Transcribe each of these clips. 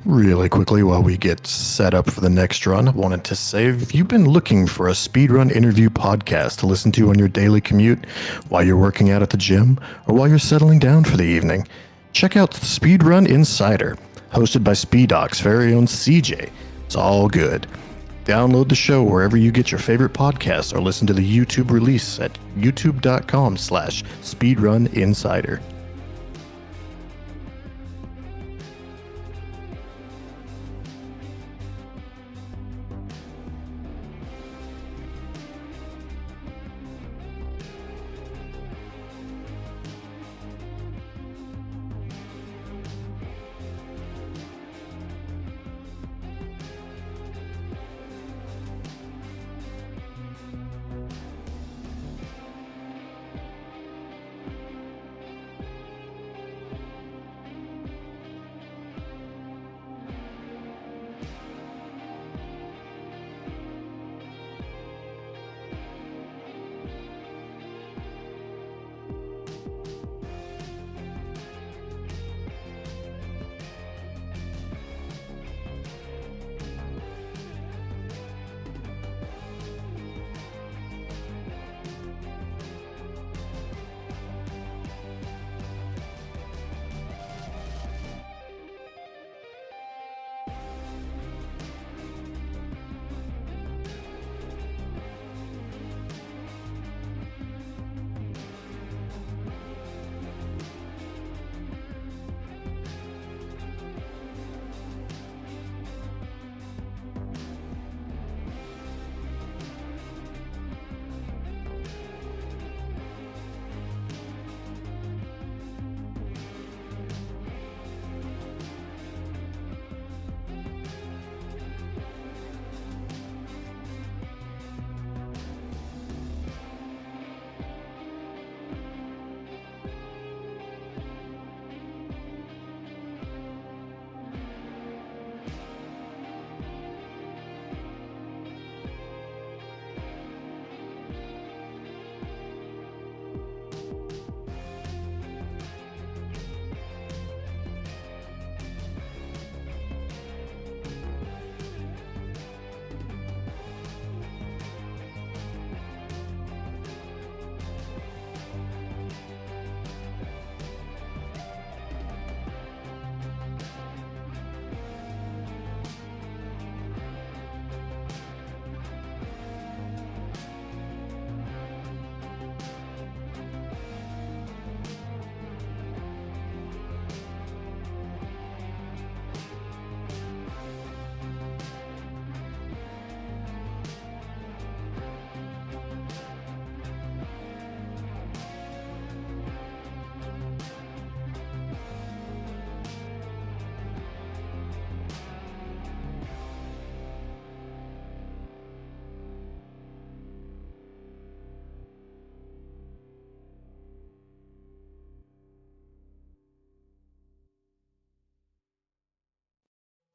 Really quickly, while we get set up for the next run, I wanted to say if you've been looking for a speedrun interview podcast to listen to on your daily commute, while you're working out at the gym, or while you're settling down for the evening, check out Speedrun Insider, hosted by SpeedDoc's very own CJ. It's all good. Download the show wherever you get your favorite podcasts or listen to the YouTube release at youtube.com/speedruninsider.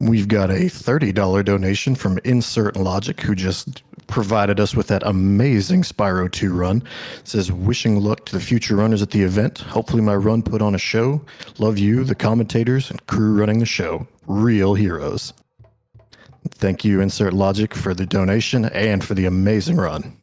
We've got a $30 donation from Insert Logic, who just provided us with that amazing Spyro 2 run. It says, wishing luck to the future runners at the event. Hopefully my run put on a show. Love you, the commentators, and crew running the show. Real heroes. Thank you, Insert Logic, for the donation and for the amazing run.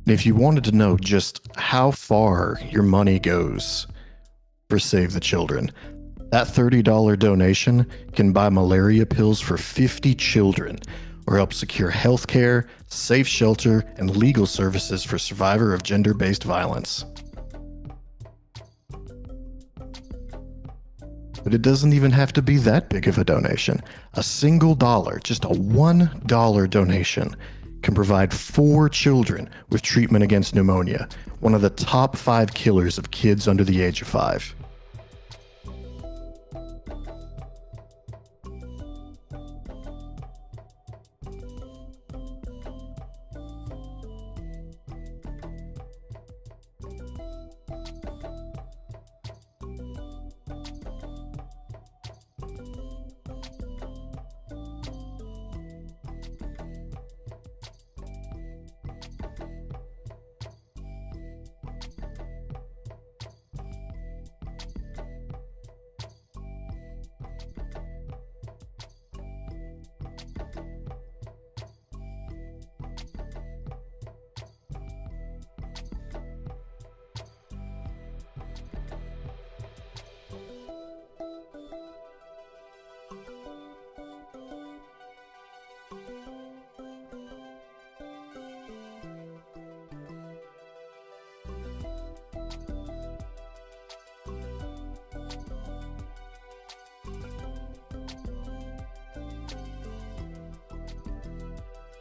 If you wanted to know just how far your money goes for Save the Children, that $30 donation can buy malaria pills for 50 children or help secure health care, safe shelter, and legal services for survivors of gender-based violence. But it doesn't even have to be that big of a donation. A single dollar, just a $1 donation, can provide 4 children with treatment against pneumonia, one of the top 5 killers of kids under the age of 5.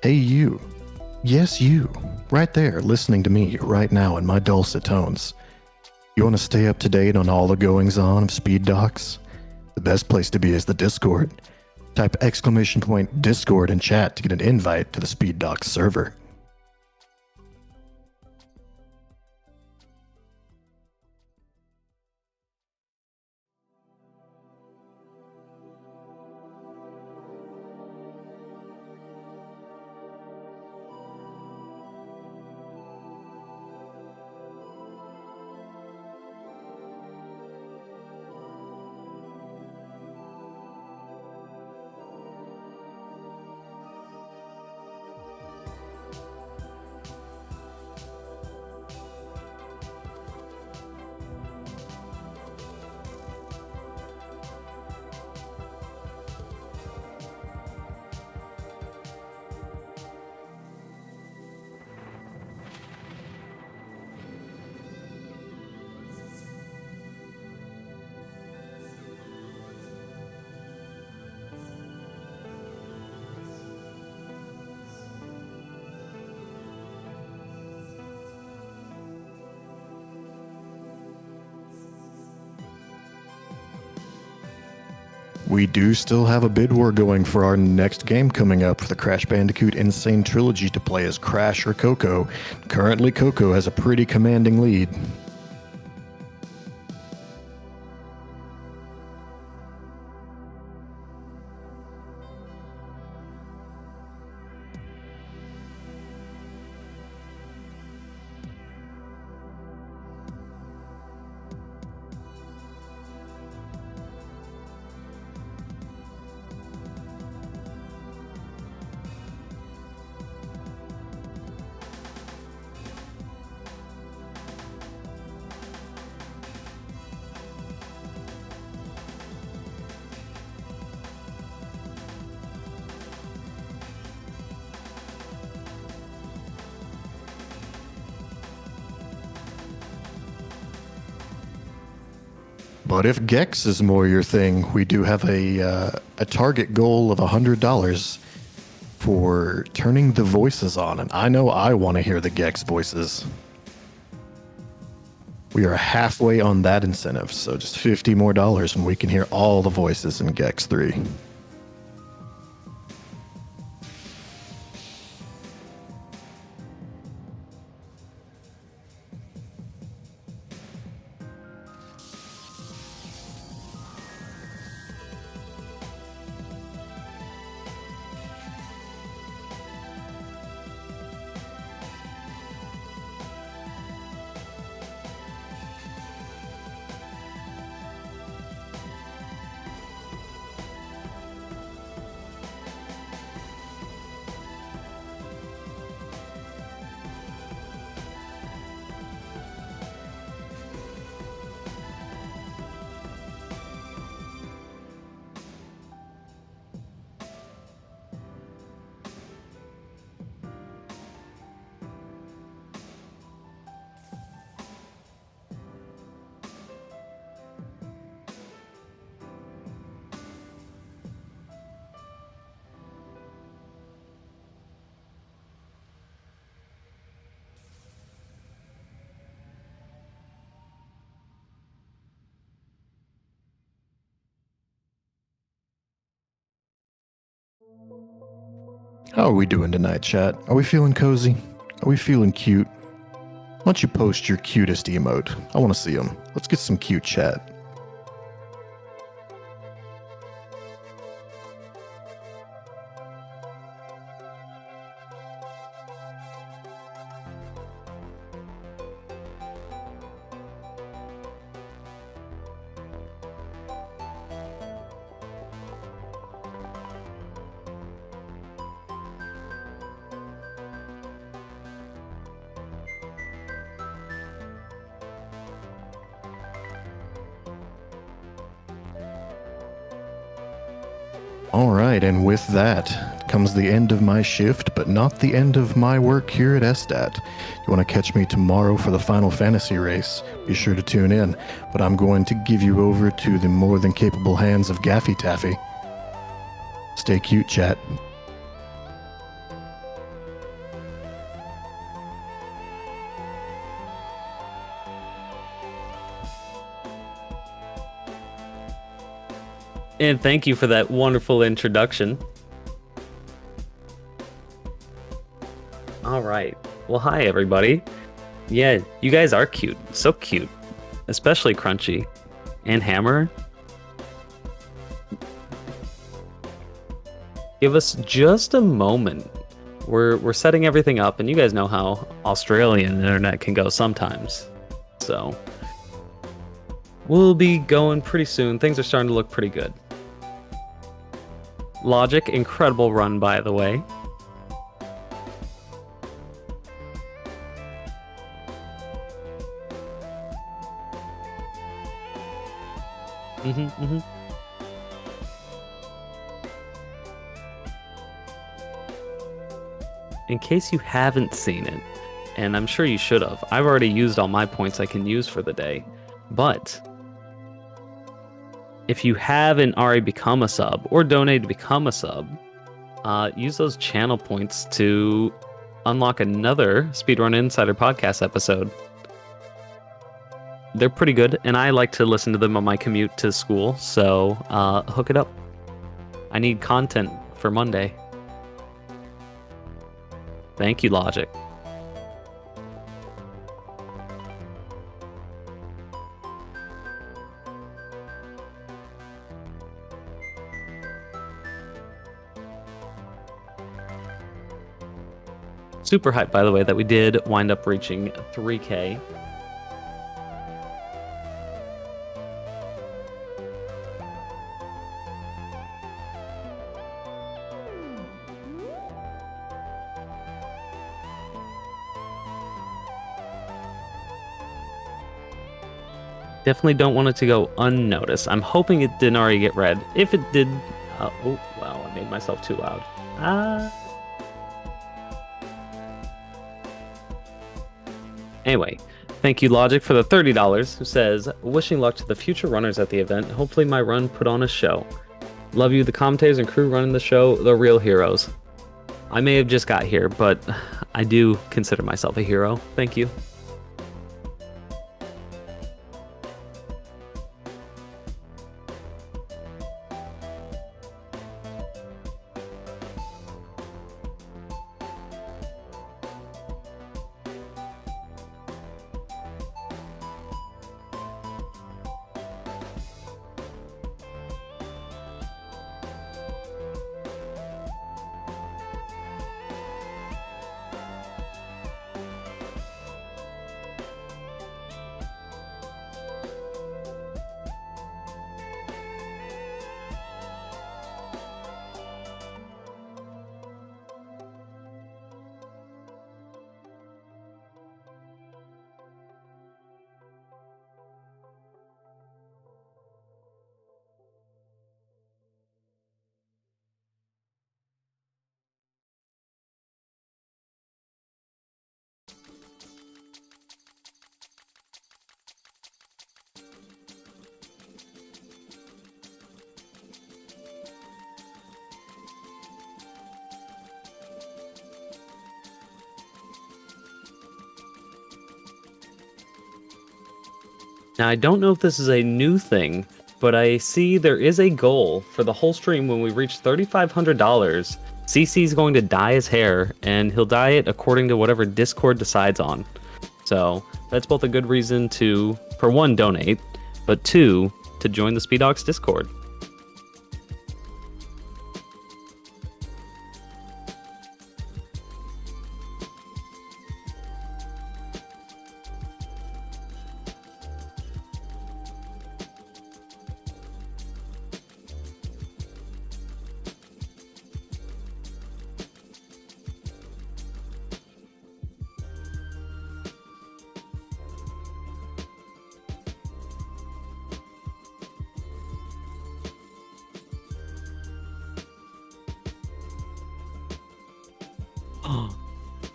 Hey you. Yes, you. Right there, listening to me right now in my dulcet tones. You want to stay up to date on all the goings-on of Speed Docs? The best place to be is the Discord. Type !Discord in chat to get an invite to the Speed Docs server. We do still have a bid war going for our next game coming up for the Crash Bandicoot Insane Trilogy to play as Crash or Coco. Currently, Coco has a pretty commanding lead. But if Gex is more your thing, we do have a target goal of $100 for turning the voices on, and I know I want to hear the Gex voices. We are halfway on that incentive, so just $50 more and we can hear all the voices in Gex 3. How are we doing tonight, chat? Are we feeling cozy? Are we feeling cute? Why don't you post your cutest emote? I want to see them. Let's get some cute chat. Alright, and with that comes the end of my shift, but not the end of my work here at SDAT. You want to catch me tomorrow for the Final Fantasy race, be sure to tune in, but I'm going to give you over to the more than capable hands of Gaffy Taffy. Stay cute, chat. And thank you for that wonderful introduction. All right. Well, hi, everybody. Yeah, you guys are cute. So cute. Especially Crunchy. And Hammer. Give us just a moment. We're setting everything up, and you guys know how Australian internet can go sometimes. So we'll be going pretty soon. Things are starting to look pretty good. Logic, incredible run, by the way. Mm-hmm. In case you haven't seen it, and I'm sure you should have, I've already used all my points I can use for the day, but if you haven't already become a sub or donated to become a sub, use those channel points to unlock another Speedrun Insider podcast episode. They're pretty good, and I like to listen to them on my commute to school, so hook it up. I need content for Monday. Thank you, Logic. Super hyped, by the way, that we did wind up reaching 3K. Definitely don't want it to go unnoticed. I'm hoping it didn't already get read. If it did... oh, wow, I made myself too loud. Anyway, thank you, Logic, for the $30, who says, wishing luck to the future runners at the event. Hopefully my run put on a show. Love you, the commentators and crew running the show, the real heroes. I may have just got here, but I do consider myself a hero. Thank you. Now, I don't know if this is a new thing, but I see there is a goal for the whole stream when we reach $3,500. CC's going to dye his hair, and he'll dye it according to whatever Discord decides on. So that's both a good reason to, for one, donate, but two, to join the SpeedDocs Discord.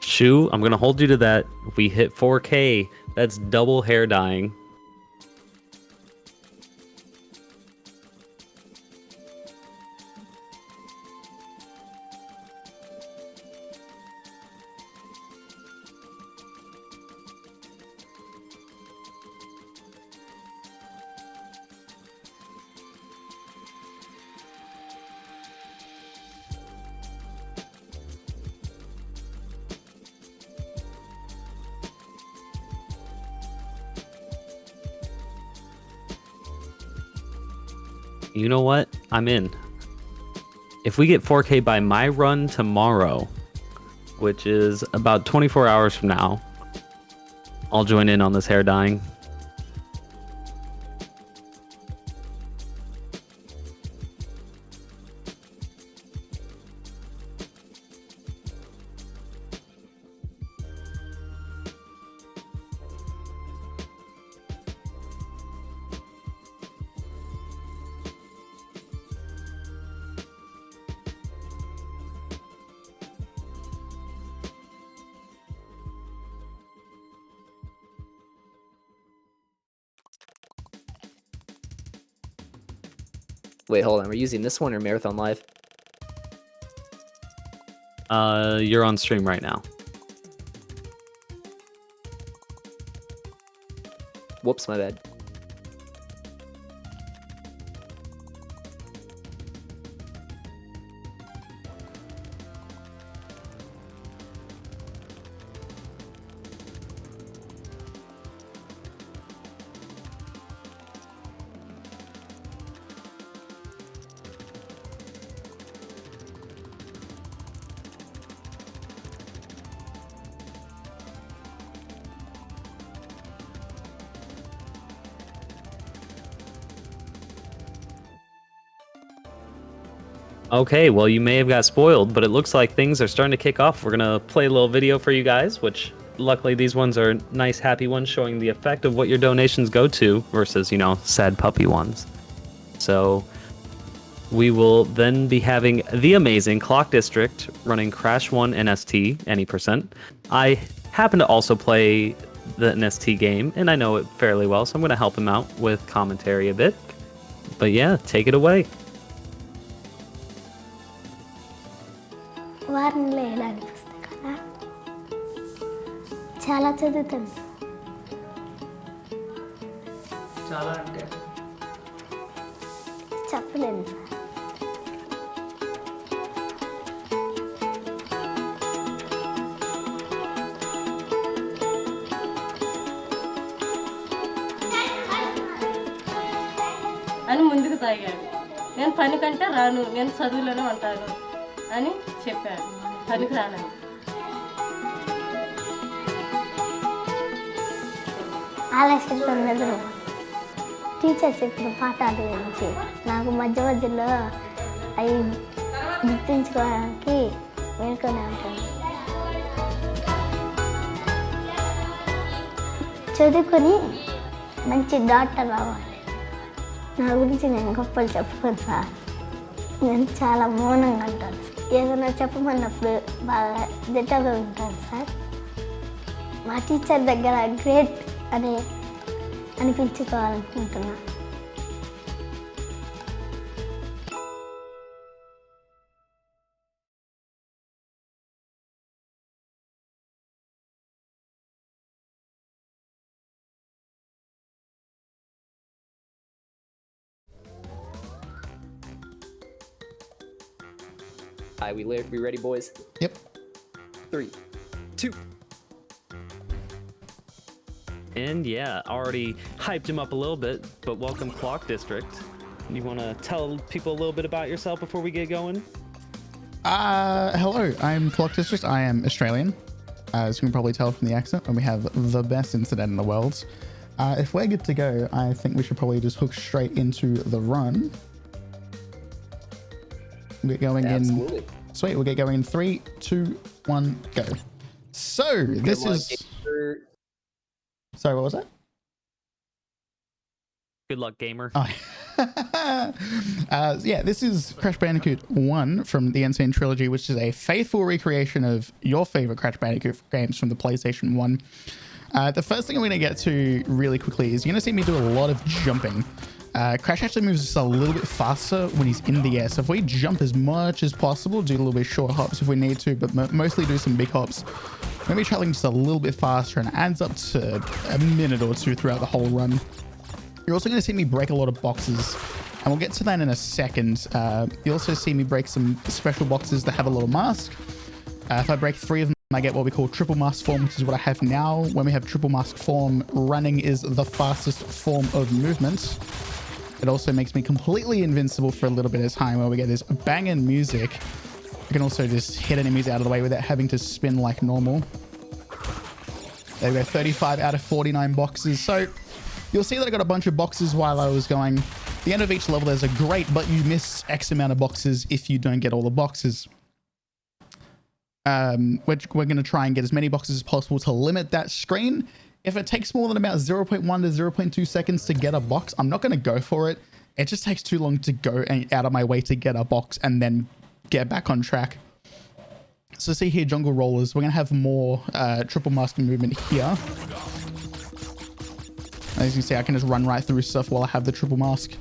Shu, I'm gonna hold you to that. If we hit 4K, that's double hair dyeing. You know what? I'm in. If we get 4K by my run tomorrow, which is about 24 hours from now, I'll join in on this hair dyeing. Wait, hold on. We're using this one or Marathon Live? You're on stream right now. Whoops, my bad. Okay, well, you may have got spoiled, but it looks like things are starting to kick off. We're going to play a little video for you guys, which luckily these ones are nice, happy ones showing the effect of what your donations go to versus, you know, sad puppy ones. So we will then be having the amazing Clockdistrict running Crash 1 NST, any percent. I happen to also play the NST game, and I know it fairly well, so I'm going to help him out with commentary a bit. But yeah, take it away. వారిలో ఎలా అనిపిస్తుంది కదా చాలా చదువుతుంది చాలా అంటే చెప్పలేను sir అని ముందుకు సాగాడు. నేను పని కంటే రాను, నేను చదువులోనే ఉంటాను అని చెప్పాడు. పనికి రానని. ఆలస్యంగా టీచర్ చెప్పిన పాఠాల గురించి నాకు మధ్య మధ్యలో అవి గుర్తించుకోవడానికి మేల్కొనే ఉంటాను. చదువుకొని మంచి డాక్టర్ రావాలి. నా గురించి నేను గొప్పలు చెప్పుకోను సార్. నేను చాలా మౌనంగా ఉంటాను. ఏదైనా చెప్పమన్నప్పుడు బాగా దిట్టగా ఉంటాను సార్. మా టీచర్ దగ్గర గ్రేట్ అని అనిపించుకోవాలనుకుంటున్నా. Hi, we ready, boys? Yep. 3, 2. And yeah, already hyped him up a little bit, but welcome Clockdistrict. You want to tell people a little bit about yourself before we get going? Hello, I'm Clockdistrict. I am Australian, as you can probably tell from the accent, and we have the best internet in the world. If we're good to go, I think we should probably just hook straight into the run. We'll get going Absolutely. in. Sweet, we'll get going in 3, 2, 1, go. So, this is. Sorry, what was that? Good luck, gamer. Oh. Yeah, this is Crash Bandicoot 1 from the Sane Trilogy, which is a faithful recreation of your favorite Crash Bandicoot games from the PlayStation 1. The first thing I'm going to get to really quickly is you're going to see me do a lot of jumping. Crash actually moves just a little bit faster when he's in the air. So if we jump as much as possible, do a little bit short hops if we need to, but mostly do some big hops. We're going to be traveling just a little bit faster, and it adds up to a minute or two throughout the whole run. You're also going to see me break a lot of boxes, and we'll get to that in a second. You'll also see me break some special boxes that have a little mask. If I break 3 of them, I get what we call triple mask form, which is what I have now. When we have triple mask form, running is the fastest form of movement. It also makes me completely invincible for a little bit of time where we get this banging music. I can also just hit enemies out of the way without having to spin like normal. There we go, 35 out of 49 boxes. So you'll see that I got a bunch of boxes while I was going. The end of each level, there's a great, but you miss X amount of boxes if you don't get all the boxes. We're going to try and get as many boxes as possible to limit that screen. If it takes more than about 0.1 to 0.2 seconds to get a box, I'm not going to go for it. It just takes too long to go out of my way to get a box and then get back on track. So see here, jungle rollers. We're going to have more triple mask movement here. As you can see, I can just run right through stuff while I have the triple mask.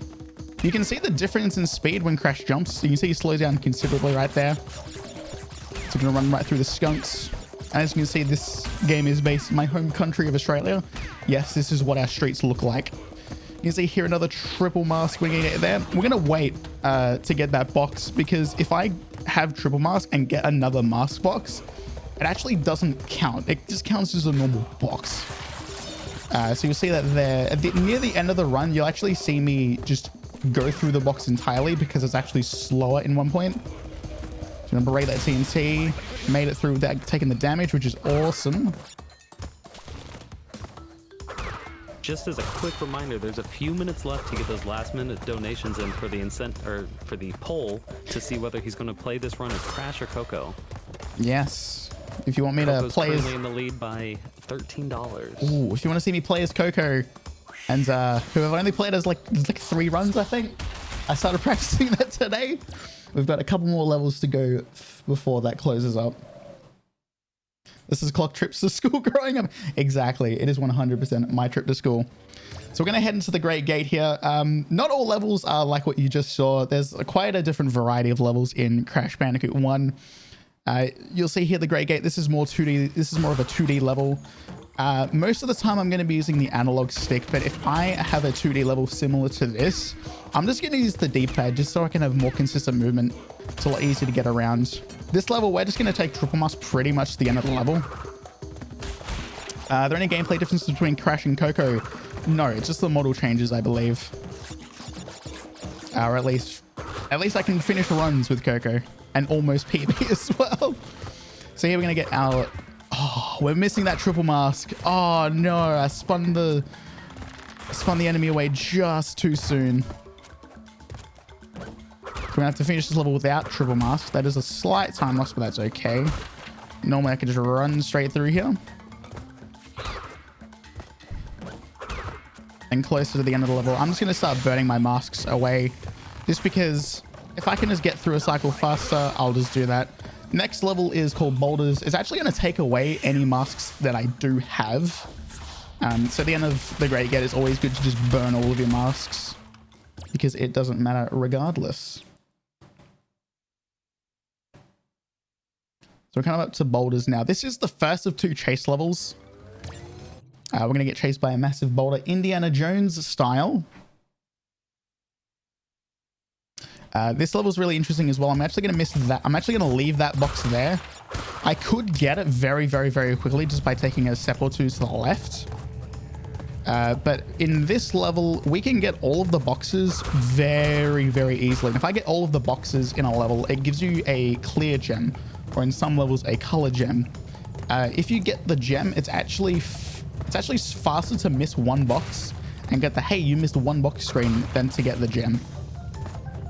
You can see the difference in speed when Crash jumps. You can see he slows down considerably right there. So I'm going to run right through the skunks. And as you can see, this game is based in my home country of Australia. Yes, this is what our streets look like. You can see here another triple mask. We're going to get there. We're going to wait to get that box, because if I have triple mask and get another mask box, it actually doesn't count. It just counts as a normal box. So you'll see that there, near the end of the run, you'll actually see me just go through the box entirely because it's actually slower in one point. So I'm going to break that TNT. Made it through without taking the damage, which is awesome. Just as a quick reminder, there's a few minutes left to get those last-minute donations in for the poll to see whether he's going to play this run as Crash or Coco. Yes. If you want me Coco's to play as... currently in the lead by $13. Ooh, if you want to see me play as Coco, and who have only played as like 3 runs, I think. I started practicing that today. We've got a couple more levels to go before that closes up. This is clock trips to school growing up. Exactly. It is 100% my trip to school. So we're going to head into the Great Gate here. Not all levels are like what you just saw. There's quite a different variety of levels in Crash Bandicoot 1. You'll see here the Great Gate. This is more 2D. This is more of a 2D level. Most of the time I'm going to be using the analog stick, but if I have a 2D level similar to this, I'm just going to use the D-pad just so I can have more consistent movement. It's a lot easier to get around. This level, we're just going to take triple mask pretty much to the end of the level. Are there any gameplay differences between Crash and Coco? No, it's just the model changes, I believe. Or at least I can finish runs with Coco and almost PB as well. So here we're going to get our... Oh, we're missing that triple mask. Oh no, I spun the enemy away just too soon. We're gonna have to finish this level without triple mask. That is a slight time loss, but that's okay. Normally I could just run straight through here. And closer to the end of the level, I'm just gonna start burning my masks away, just because if I can just get through a cycle faster, I'll just do that. Next level is called Boulders. It's actually going to take away any masks that I do have. So the end of the Great Gate is always good to just burn all of your masks, because it doesn't matter regardless. So we're kind of up to Boulders now. This is the first of 2 chase levels. We're going to get chased by a massive boulder, Indiana Jones style. This level is really interesting as well. I'm actually going to miss that. I'm actually going to leave that box there. I could get it very, very, very quickly just by taking a step or 2 to the left. But in this level, we can get all of the boxes very, very easily. And if I get all of the boxes in a level, it gives you a clear gem, or in some levels, a color gem. If you get the gem, it's actually faster to miss 1 box and get the, hey, you missed 1 box screen than to get the gem.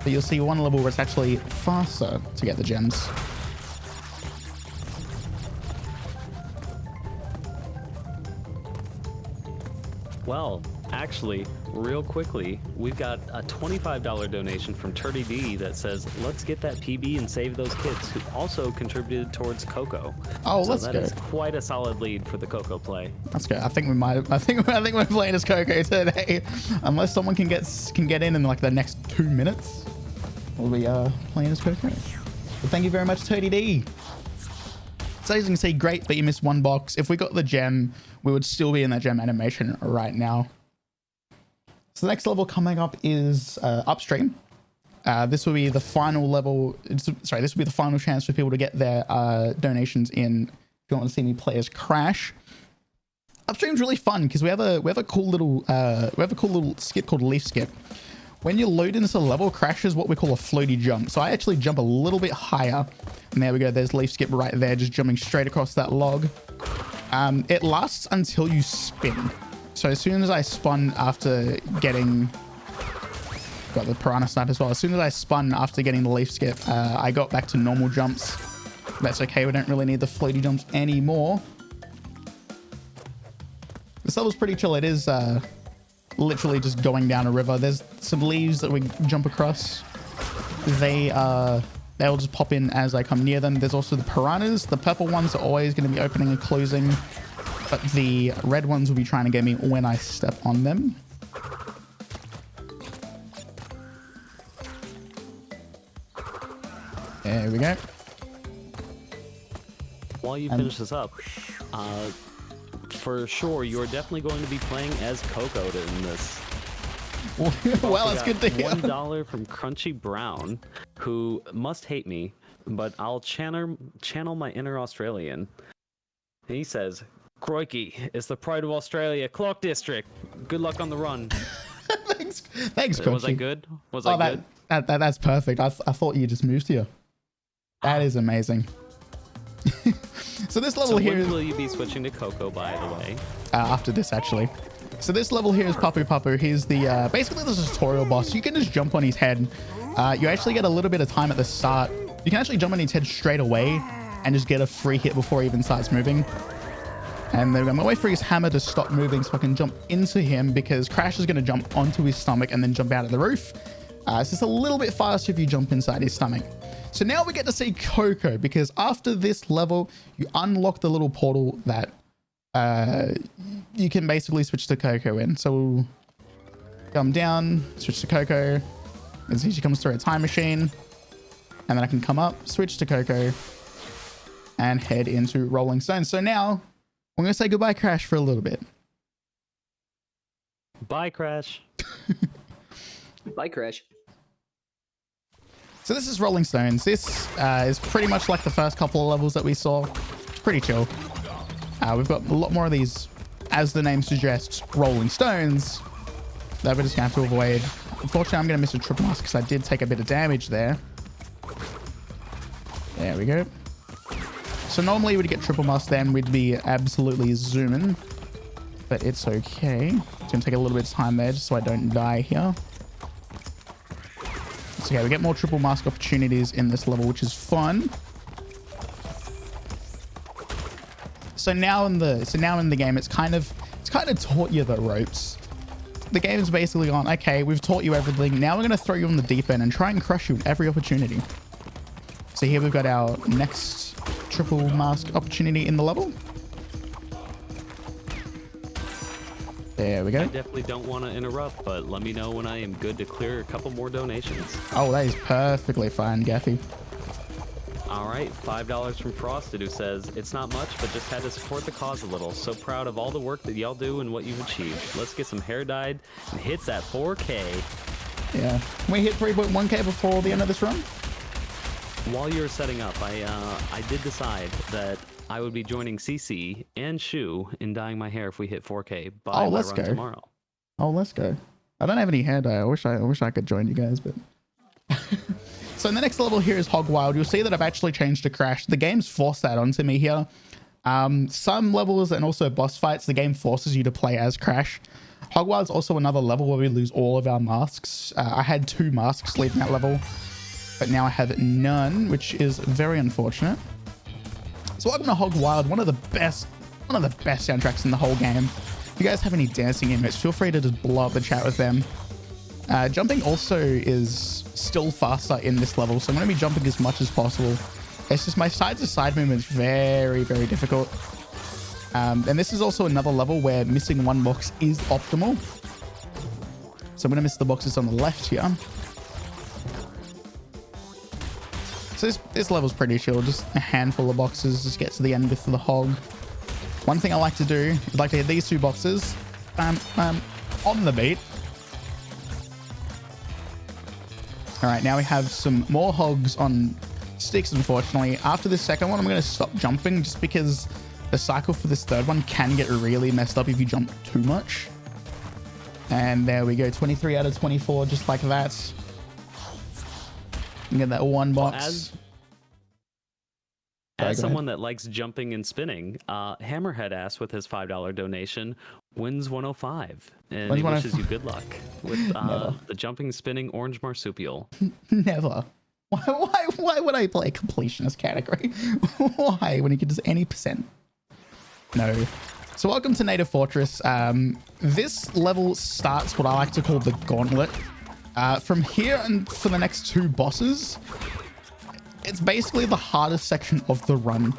But you'll see one level where it's actually faster to get the gems. Well, actually, real quickly, we've got a $25 donation from Turdy D that says, let's get that PB and save those kids, who also contributed towards Coco. Oh, so let's go. That is quite a solid lead for the Coco play. That's good. I think we're playing as Coco today. Unless someone can get in like the next 2 minutes, we'll be playing as Coco. But thank you very much, Turdy D. So as you can see, great, but you missed 1 box. If we got the gem, we would still be in that gem animation right now. So the next level coming up is Upstream. This will be the final level. Sorry, this will be the final chance for people to get their donations in. If you want to see me play as Crash, Upstream's really fun because we have a cool little skip called Leaf Skip, when you load into the level, Crash is what we call a floaty jump. So I actually jump a little bit higher. And there we go. There's leaf skip right there, just jumping straight across that log. It lasts until you spin. So as soon as I spun after getting... Got the piranha snipe as well. As soon as I spun after getting the leaf skip, I got back to normal jumps. That's okay. We don't really need the floaty jumps anymore. This level's pretty chill. It is literally just going down a river. There's some leaves that we jump across. They'll just pop in as I come near them. There's also the piranhas. The purple ones are always going to be opening and closing, but the red ones will be trying to get me when I step on them. There we go. While you finish this up, for sure, you're definitely going to be playing as Coco in this. Well, that's good to hear. $1 from Crunchy Brown, who must hate me, but I'll channel my inner Australian. He says, "Crikey, it's the pride of Australia, Clockdistrict. Good luck on the run." Thanks, Crunchy. Was I good? Was I good? That's perfect. I thought you just moved here. That is amazing. So this level here... When will you be switching to Coco, by the way? After this, actually. So this level here is Papu Papu. He's the basically the tutorial boss. You can just jump on his head. You actually get a little bit of time at the start. You can actually jump on his head straight away and just get a free hit before he even starts moving. And then I'm going to wait for his hammer to stop moving so I can jump into him, because Crash is going to jump onto his stomach and then jump out of the roof. It's just a little bit faster if you jump inside his stomach. So now we get to see Coco, because after this level, you unlock the little portal that you can basically switch to Coco in. So we'll come down, switch to Coco. As she comes through a time machine. And then I can come up, switch to Coco, and head into Rolling Stone. So now I'm going to say goodbye, Crash, for a little bit. Bye, Crash. Bye, Crash. So this is Rolling Stones. This is pretty much like the first couple of levels that we saw. It's pretty chill. We've got a lot more of these, as the name suggests, Rolling Stones that we're just going to have to avoid. Unfortunately, I'm going to miss a triple mask because I did take a bit of damage there. There we go. So normally we'd get triple mask, then we'd be absolutely zooming. But it's okay. It's going to take a little bit of time there just so I don't die here. It's okay, we get more triple mask opportunities in this level, which is fun. So now in the game, it's kind of taught you the ropes. The game's basically gone, okay, we've taught you everything. Now we're going to throw you on the deep end and try and crush you at every opportunity. So here we've got our next triple mask opportunity in the level. There we go. I definitely don't want to interrupt, but let me know when I am good to clear a couple more donations. Oh, that is perfectly fine, Gaffy. All right, $5 from Frosted, who says, "It's not much, but just had to support the cause a little. So proud of all the work that y'all do and what you've achieved. Let's get some hair dyed and hits that 4K. Yeah. Can we hit 3.1K before the end of this run? While you were setting up, I did decide that I would be joining CC and Shu in dyeing my hair if we hit 4K by my run tomorrow. Oh, let's go. I don't have any hair dye. I wish I could join you guys, but... So in the next level here is Hog Wild. You'll see that I've actually changed to Crash. The game's forced that onto me here. Some levels and also boss fights, the game forces you to play as Crash. Hog Wild's also another level where we lose all of our masks. I had 2 masks leaving that level, but now I have none, which is very unfortunate. So welcome to Hog Wild, one of the best soundtracks in the whole game. If you guys have any dancing emotes, feel free to just blow up the chat with them. Jumping also is still faster in this level, so I'm going to be jumping as much as possible. It's just my side-to-side movement is very, very difficult. And this is also another level where missing one box is optimal. So I'm going to miss the boxes on the left here. So this level's pretty chill, just a handful of boxes, just get to the end with the hog. One thing I like to do is like to hit these 2 boxes on the beat. All right, now we have some more hogs on sticks, unfortunately. After this second one, I'm going to stop jumping just because the cycle for this third one can get really messed up if you jump too much. And there we go, 23 out of 24, just like that. You get that one box. As someone that likes jumping and spinning, Hammerhead asked with his $5 donation, wins 105. And he wishes you good luck with the jumping, spinning orange marsupial. Never. Why would I play a completionist category? Why, when you can just any percent? No. So welcome to Native Fortress. This level starts what I like to call the gauntlet. From here and for the next 2 bosses, it's basically the hardest section of the run.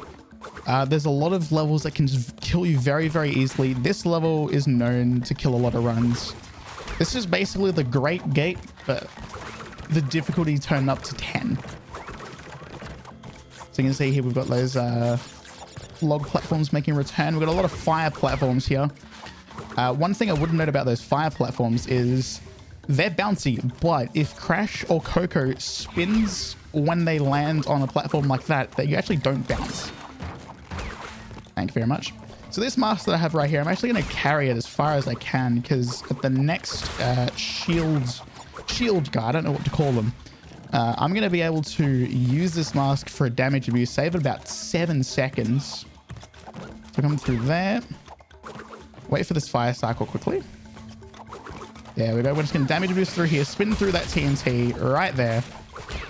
There's a lot of levels that can just kill you very, very easily. This level is known to kill a lot of runs. This is basically the Great Gate, but the difficulty turned up to 10. So you can see here we've got those log platforms making a return. We've got a lot of fire platforms here. One thing I would note about those fire platforms is they're bouncy, but if Crash or Coco spins when they land on a platform like that, you actually don't bounce. Thank you very much. So this mask that I have right here, I'm actually going to carry it as far as I can, because at the next shield guy, I don't know what to call them, I'm going to be able to use this mask for a damage abuse, save it about 7 seconds. So come through there. Wait for this fire cycle quickly. There we go. We're just going to damage abuse through here, spin through that TNT right there.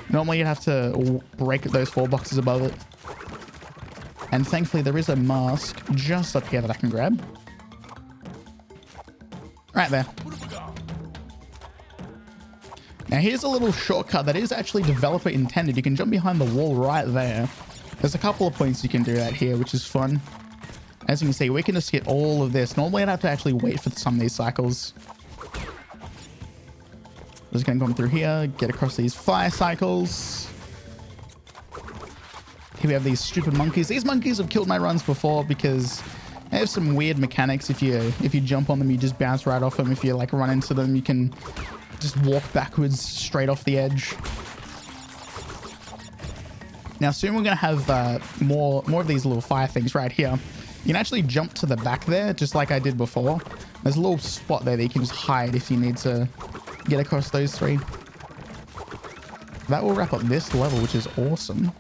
Normally you'd have to break those 4 boxes above it. And thankfully there is a mask just up here that I can grab. Right there. Now here's a little shortcut that is actually developer intended. You can jump behind the wall right there. There's a couple of points you can do that here, which is fun. As you can see, we can just get all of this. Normally I'd have to actually wait for some of these cycles. Just gonna come through here, get across these fire cycles. Here we have these stupid monkeys. These monkeys have killed my runs before because they have some weird mechanics. If you jump on them, you just bounce right off them. If you like run into them, you can just walk backwards straight off the edge. Now soon we're gonna have more of these little fire things right here. You can actually jump to the back there, just like I did before. There's a little spot there that you can just hide if you need to get across those 3. That will wrap up this level, which is awesome.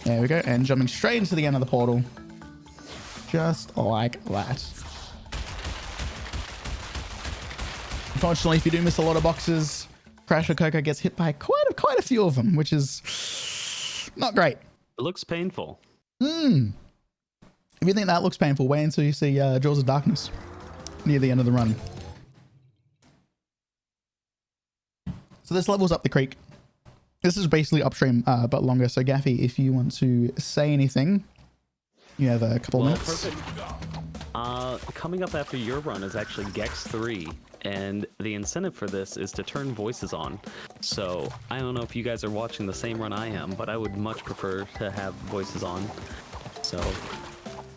There we go, and jumping straight into the end of the portal. Just like that. Unfortunately, if you do miss a lot of boxes, Crash or Coco gets hit by quite a few of them, which is not great. It looks painful. If you think that looks painful, wait until you see Jaws of Darkness near the end of the run. So this level's up the creek. This is basically upstream, but longer. So Gaffy, if you want to say anything, you have a couple of minutes. Perfect. Coming up after your run is actually Gex 3, and the incentive for this is to turn voices on. So I don't know if you guys are watching the same run I am, but I would much prefer to have voices on. So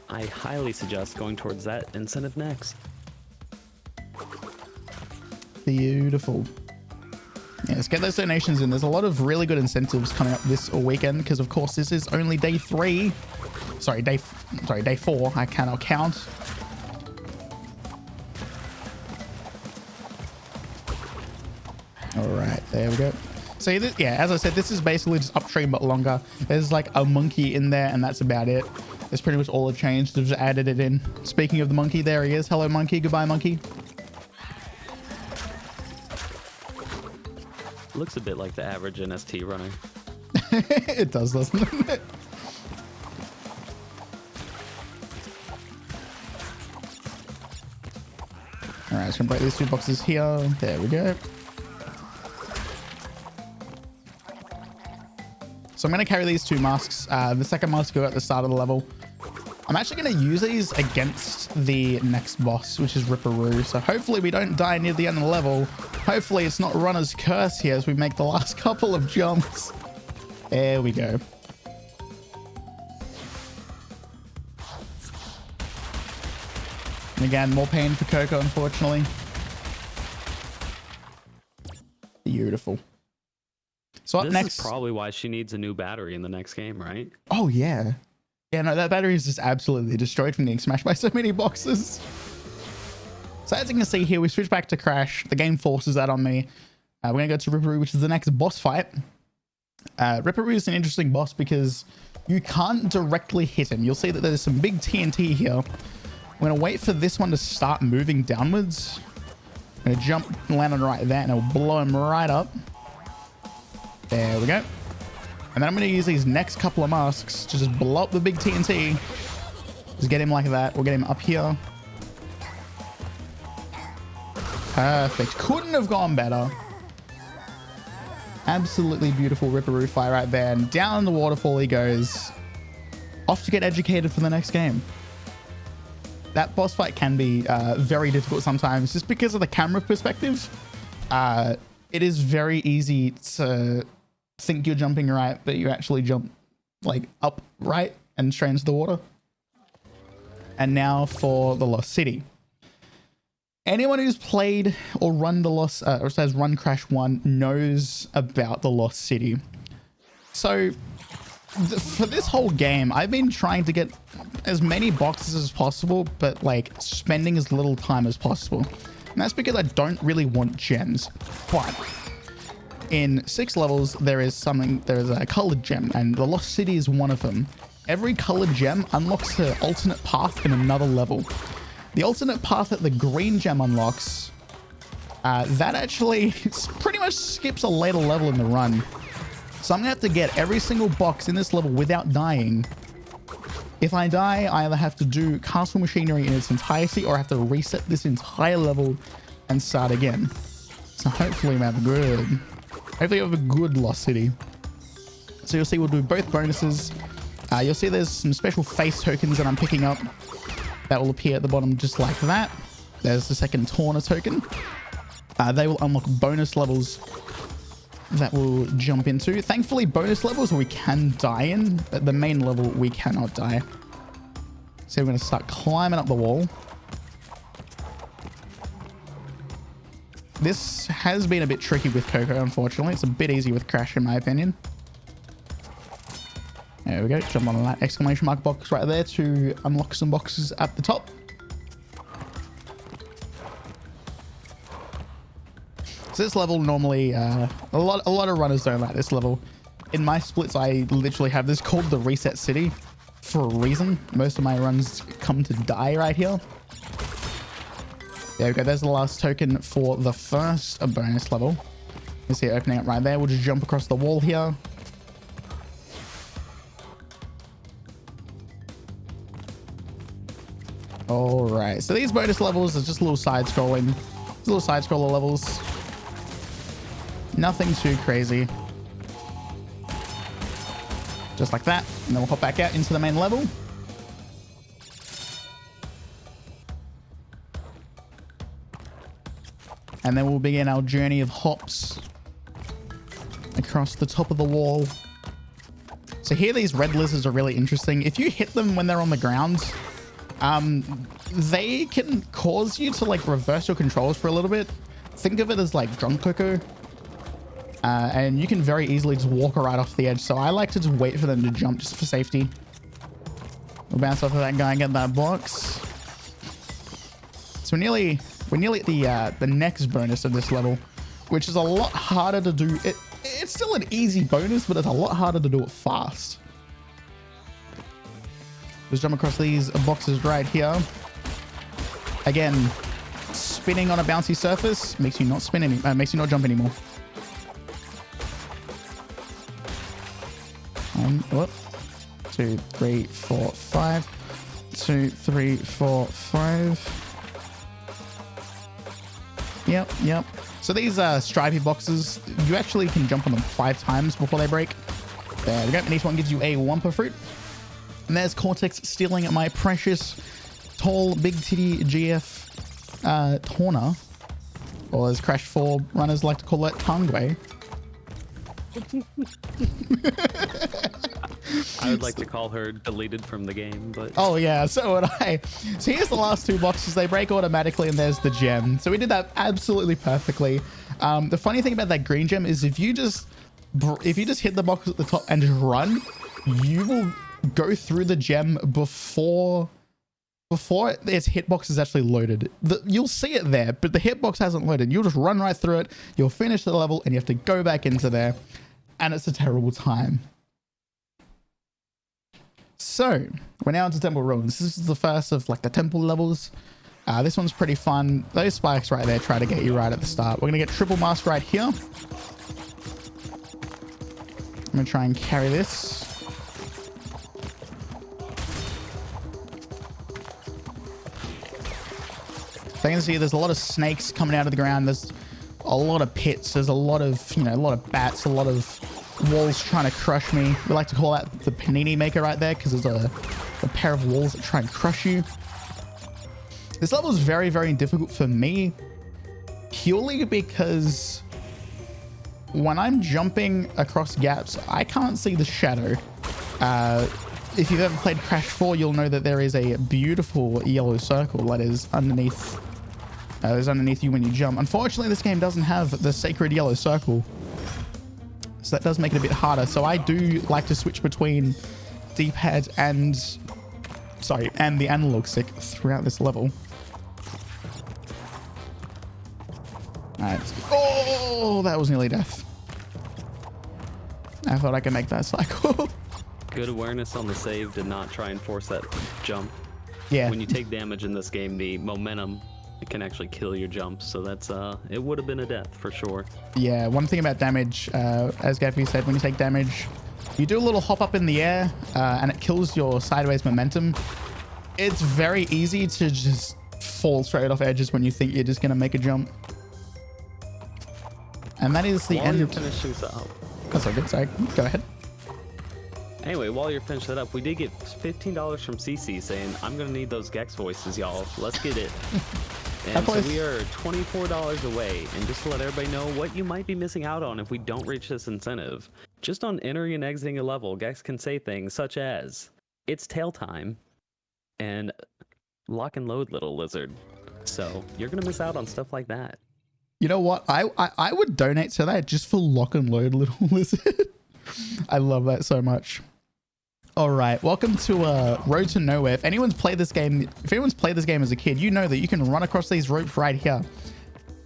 I highly suggest going towards that incentive next. Beautiful. Yeah, let's get those donations in. There's a lot of really good incentives coming up this weekend because, of course, this is only day 3. Sorry, day 4. I cannot count. All right, there we go. So yeah, as I said, this is basically just upstream but longer. There's like a monkey in there, and that's about it. That's pretty much all it changed. They've just added it in. Speaking of the monkey, there he is. Hello, monkey. Goodbye, monkey. Looks a bit like the average NST runner. It does, doesn't it? All right, so I'm gonna break these 2 boxes here. There we go. So I'm going to carry these 2 masks. The second mask go at the start of the level. I'm actually going to use these against the next boss, which is Ripperoo. So hopefully we don't die near the end of the level. Hopefully it's not Runner's Curse here as we make the last couple of jumps. There we go. And again, more pain for Coco, unfortunately. Beautiful. So up this next, is probably why she needs a new battery in the next game, right? Oh yeah. Yeah, no, that battery is just absolutely destroyed from getting smashed by so many boxes. So as you can see here, we switch back to Crash. The game forces that on me. We're going to go to Ripperoo, which is the next boss fight. Ripperoo is an interesting boss because you can't directly hit him. You'll see that there's some big TNT here. I'm going to wait for this one to start moving downwards. I'm going to jump and land on right there, and it'll blow him right up. There we go. And then I'm going to use these next couple of masks to just blow up the big TNT. Just get him like that. We'll get him up here. Perfect. Couldn't have gone better. Absolutely beautiful Ripperoo fight right there. And down the waterfall he goes. Off to get educated for the next game. That boss fight can be very difficult sometimes just because of the camera perspective. It is very easy to think you're jumping right, but you actually jump like up right and straight into the water. And now for the Lost City. Anyone who's played or run the Lost, or says run Crash 1 knows about the Lost City. So for this whole game, I've been trying to get as many boxes as possible, but like spending as little time as possible. And that's because I don't really want gems. But in 6 levels, there is a colored gem, and the Lost City is one of them. Every colored gem unlocks an alternate path in another level. The alternate path that the green gem unlocks, that actually pretty much skips a later level in the run. So I'm gonna have to get every single box in this level without dying. If I die, I either have to do Castle Machinery in its entirety or I have to reset this entire level and start again. So hopefully we have a good Lost City. So you'll see we'll do both bonuses. You'll see there's some special face tokens that I'm picking up that will appear at the bottom just like that. There's the second Tauna token. They will unlock bonus levels that we'll jump into. Thankfully, bonus levels we can die in, but the main level we cannot die. So we're going to start climbing up the wall. This has been a bit tricky with Coco, unfortunately. It's a bit easy with Crash, in my opinion. There we go. Jump on that exclamation mark box right there to unlock some boxes at the top. So this level normally, a lot of runners don't like this level. In my splits, I literally have this called the Reset City for a reason. Most of my runs come to die right here. There we go. There's the last token for the first bonus level. You see it opening up right there. We'll just jump across the wall here. All right. So these bonus levels are just little side-scrolling, little side-scroller levels. Nothing too crazy. Just like that. And then we'll hop back out into the main level. And then we'll begin our journey of hops across the top of the wall. So here, these red lizards are really interesting. If you hit them when they're on the ground, they can cause you to like reverse your controls for a little bit. Think of it as like drunk Coco. And you can very easily just walk right off the edge. So I like to just wait for them to jump just for safety. We'll bounce off of that guy and get that box. So we're nearly at the next bonus of this level, which is a lot harder to do. It's still an easy bonus, but it's a lot harder to do it fast. Just jump across these boxes right here. Again, spinning on a bouncy surface makes you not spin any, makes you not jump anymore. Whoop. 2, 3, 4, 5. 2, 3, 4, 5. Yep. So these stripy boxes, you actually can jump on them 5 times before they break. There we go. And each one gives you a Wumpa fruit. And there's Cortex stealing my precious, tall, big titty GF Tauna, or as Crash 4 runners like to call it, Tangway. I would like to call her deleted from the game, but... Oh, yeah, so would I. So here's the last 2 boxes. They break automatically, and there's the gem. So we did that absolutely perfectly. The funny thing about that green gem is if you just hit the box at the top and just run, you will go through the gem before before its hitbox is actually loaded. You'll see it there, but the hitbox hasn't loaded. You'll just run right through it. You'll finish the level and you have to go back into there. And it's a terrible time. So we're now into Temple Ruins. This is the first of like the temple levels. This one's pretty fun. Those spikes right there try to get you right at the start. We're going to get triple mask right here. I'm going to try and carry this. So you can see there's a lot of snakes coming out of the ground. There's a lot of pits. There's a lot of, a lot of bats, a lot of walls trying to crush me. We like to call that the panini maker right there because there's a pair of walls that try and crush you. This level is very, very difficult for me purely because when I'm jumping across gaps, I can't see the shadow. If you've ever played Crash 4, you'll know that there is a beautiful yellow circle that is underneath you when you jump. Unfortunately, this game doesn't have the sacred yellow circle. So that does make it a bit harder. So I do like to switch between D-pad and the analog stick throughout this level. Alright. Oh, that was nearly death. I thought I could make that cycle. Good awareness on the save to not try and force that jump. Yeah. When you take damage in this game, the momentum can actually kill your jumps. So that's it would have been a death for sure. Yeah, one thing about damage, as Gaffy said, when you take damage, you do a little hop up in the air and it kills your sideways momentum. It's very easy to just fall straight off edges when you think you're just going to make a jump. And that is the end. You're finishing that up. That's all good. Sorry, go ahead. Anyway, while you're finishing that up, we did get $15 from CC saying, I'm going to need those Gex voices, y'all. Let's get it. And so we are $24 away. And just to let everybody know what you might be missing out on if we don't reach this incentive, just on entering and exiting a level, Gex can say things such as, it's tail time, and lock and load, little lizard. So you're going to miss out on stuff like that. You know what? I would donate to that just for lock and load, little lizard. I love that so much. All right, welcome to Road to Nowhere. If anyone's played this game as a kid, you know that you can run across these ropes right here.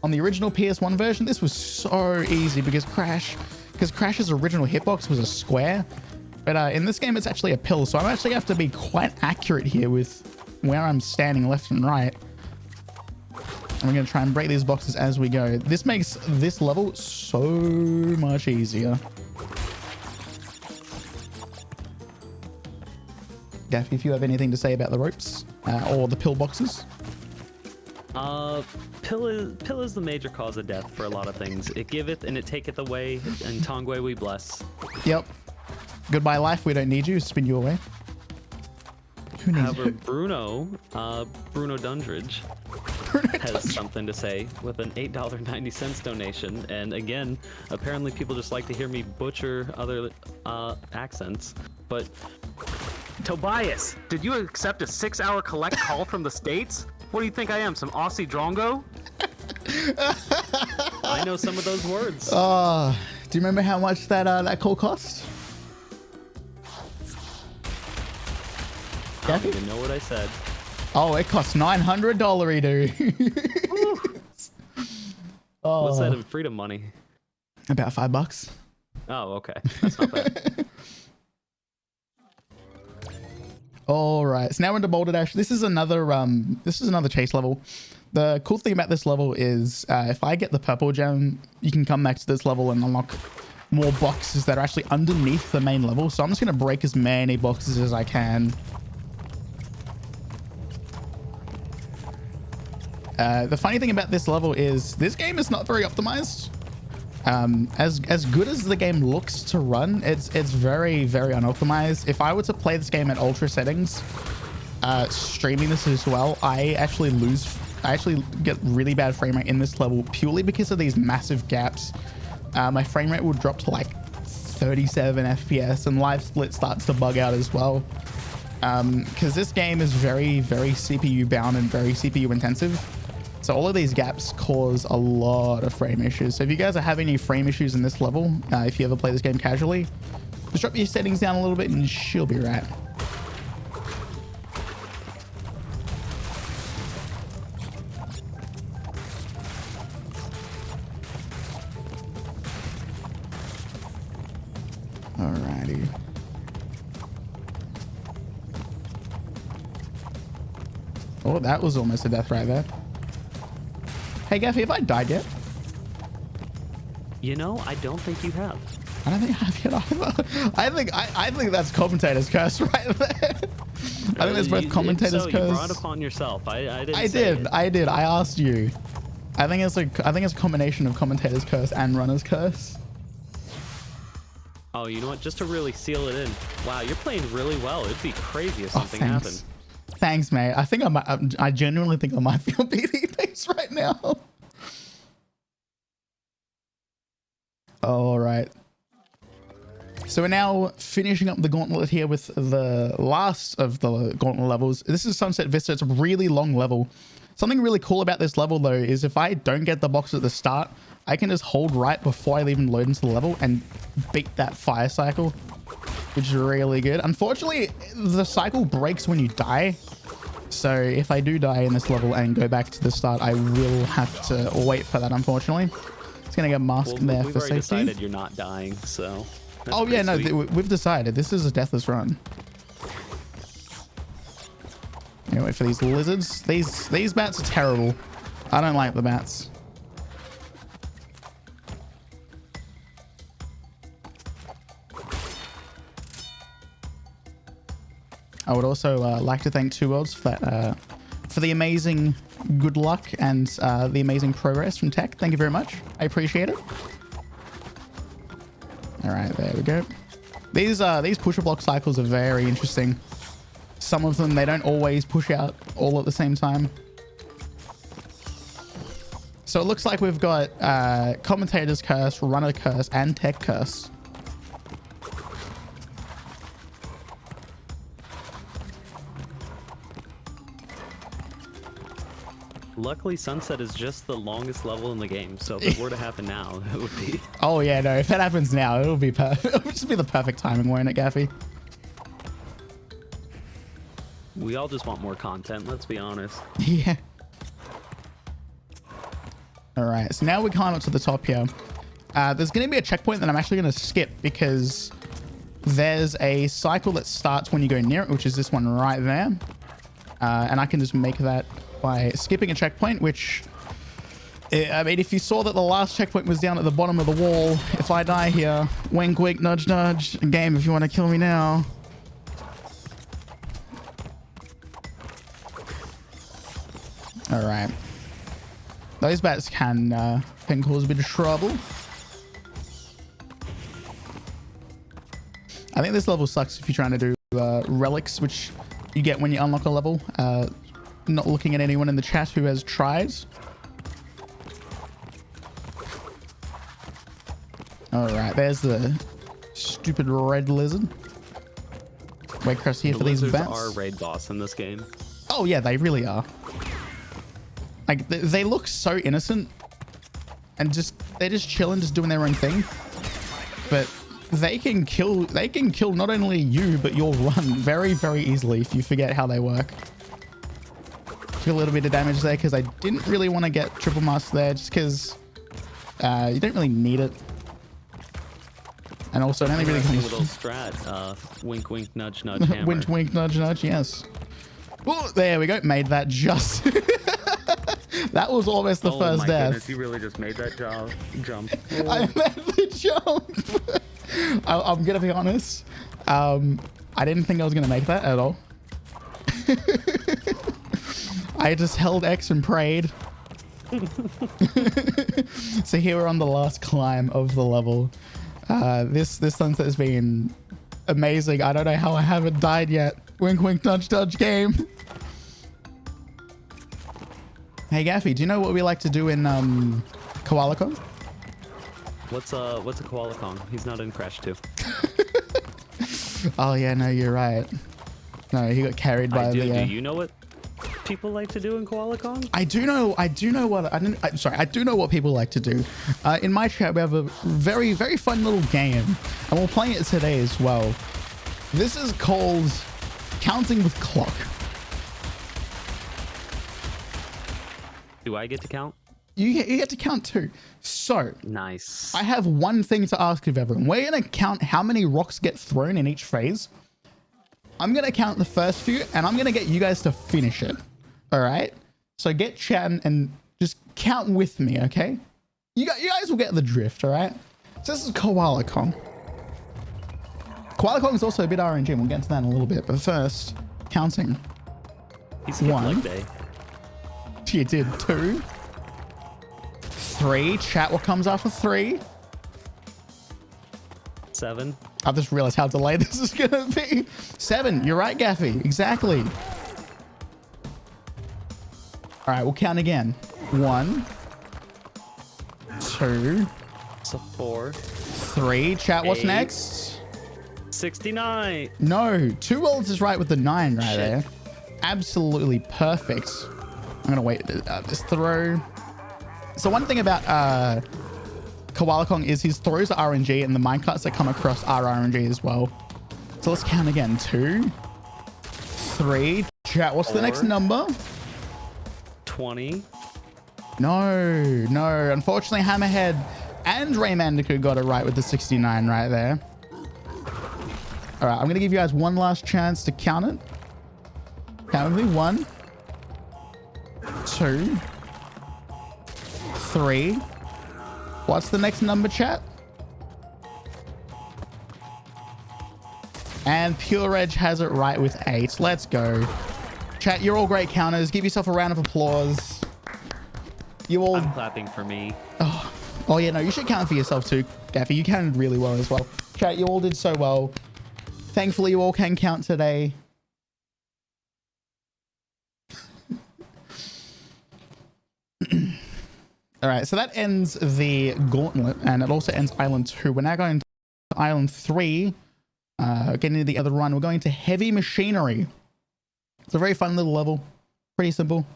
On the original PS1 version, this was so easy because Crash's original hitbox was a square. But in this game, it's actually a pill, so I actually have to be quite accurate here with where I'm standing left and right. And we're going to try and break these boxes as we go. This makes this level so much easier. Gaffy, if you have anything to say about the ropes or the pill boxes. Pill is the major cause of death for a lot of things. It giveth and it taketh away, and Tongway we bless. Yep. Goodbye life, we don't need you. Spin you away. Who needs However, you? Bruno Dundridge has something to say with an $8.90 donation. And again, apparently people just like to hear me butcher other accents. But Tobias, did you accept a 6-hour collect call from the States? What do you think I am, some Aussie drongo? I know some of those words. Do you remember how much that call cost? I don't even know what I said. Oh, it costs $900, dude. Oh. What's that in freedom money? About $5. Oh, okay. That's not bad. All right, so now we're into Boulder Dash. This is another chase level. The cool thing about this level is if I get the purple gem, you can come back to this level and unlock more boxes that are actually underneath the main level. So I'm just gonna break as many boxes as I can. The funny thing about this level is this game is not very optimized. As good as the game looks to run, it's very, very unoptimized. If I were to play this game at ultra settings, streaming this as well, I actually get really bad frame rate in this level purely because of these massive gaps. My frame rate will drop to like 37 FPS and live split starts to bug out as well. Because this game is very, very CPU bound and very CPU intensive. So all of these gaps cause a lot of frame issues. So if you guys are having any frame issues in this level, if you ever play this game casually, just drop your settings down a little bit and she'll be right. Alrighty. Oh, that was almost a death right there. Hey, Gaffy, have I died yet? You know, I don't think you have. I don't think I have yet either. I think that's commentator's curse right there. I think that's both commentator's curse. You brought it upon yourself. I didn't. I did. I asked you. I think it's a combination of commentator's curse and runner's curse. Oh, you know what? Just to really seal it in. Wow, you're playing really well. It'd be crazy if something happened. Thanks, mate. I think I genuinely think I might feel BB things right now. All right. So we're now finishing up the gauntlet here with the last of the gauntlet levels. This is Sunset Vista. It's a really long level. Something really cool about this level, though, is if I don't get the box at the start, I can just hold right before I even load into the level and beat that fire cycle, which is really good. Unfortunately, the cycle breaks when you die. So if I do die in this level and go back to the start, I will have to wait for that, unfortunately. It's going to get masked there for safety. We've already decided you're not dying, so... Oh yeah, no, we've decided this is a deathless run. Anyway, for these lizards, these bats are terrible. I don't like the bats. I would also like to thank Two Worlds for that, for the amazing good luck and the amazing progress from Tech. Thank you very much. I appreciate it. All right, there we go. These pusher block cycles are very interesting. Some of them, they don't always push out all at the same time. So it looks like we've got commentator's curse, runner curse, and tech curse. Luckily, Sunset is just the longest level in the game, so if it were to happen now, it would be... Oh yeah, no, if that happens now, it'll be perfect. It'll just be the perfect timing, won't it, Gaffy? We all just want more content, let's be honest. Yeah. All right, so now we climb up to the top here. There's going to be a checkpoint that I'm actually going to skip because there's a cycle that starts when you go near it, which is this one right there. And I can just make that by skipping a checkpoint, which, I mean, if you saw that the last checkpoint was down at the bottom of the wall, if I die here, wink, wink, nudge, nudge, game, if you want to kill me now. All right. Those bats can cause a bit of trouble. I think this level sucks if you're trying to do relics, which you get when you unlock a level. Not looking at anyone in the chat who has tried. All right, there's the stupid red lizard. Wait, Chris, here for these bats. Are raid boss in this game. Oh yeah, they really are. Like they look so innocent, and they're just chilling, just doing their own thing. But they can kill not only you but your run very, very easily if you forget how they work. Took a little bit of damage there because I didn't really want to get triple mask there, just because you don't really need it. And also, I don't think really comes. Little strat, wink, wink, nudge, nudge, hammer. Wink, wink, nudge, nudge. Yes. Oh, there we go. Made that just. That was almost the first death. Goodness, you really just made that jump. I made the jump. I'm gonna be honest. I didn't think I was gonna make that at all. I just held X and prayed. So here we're on the last climb of the level. This sunset has been amazing. I don't know how I haven't died yet. Wink, wink, nudge, nudge game. Hey Gaffy, do you know what we like to do in Koala Kong? What's a Koala Kong? He's not in Crash 2. Oh yeah, no, you're right. No, he got carried by Do the. you know what people like to do in Koala Kong? I do know what people like to do. In my chat, we have a very, very fun little game, and we're playing it today as well. This is called Counting with Clock. Do I get to count? You get to count 2. So Nice. I have one thing to ask of everyone. We're going to count how many rocks get thrown in each phase. I'm going to count the first few, and I'm going to get you guys to finish it. All right? So get chatting and just count with me, okay? You guys will get the drift, all right? So this is Koala Kong. Koala Kong is also a bit RNG. We'll get to that in a little bit. But first, counting. He skipped 1. leg day. You did 2. 3. Chat, what comes after 3? 7. I just realized how delayed this is going to be. 7. You're right, Gaffy. Exactly. All right, we'll count again. 1, 2, So 4. 3. Chat, what's 8. next? 69. No. 2 worlds is right with the 9 right Shit. there. Absolutely perfect. I'm going to wait this throw. So one thing about Koala Kong is his throws are RNG and the minecarts that come across are RNG as well. So let's count again. 2, 3. Chat, what's the next 4. number? 20. No. Unfortunately, Hammerhead and Bandicoot got it right with the 69 right there. All right, I'm going to give you guys one last chance to count it. Count with me. 1, 2, 3. What's the next number, chat? And Pure Edge has it right with 8. Let's go. Chat, you're all great counters. Give yourself a round of applause. You all... I'm clapping for me. Oh yeah, no, you should count for yourself too, Gaffy. You counted really well as well. Chat, you all did so well. Thankfully, you all can count today. All right, so that ends the gauntlet, and it also ends Island 2. We're now going to Island 3. Getting into the other run, we're going to Heavy Machinery. It's a very fun little level. Pretty simple.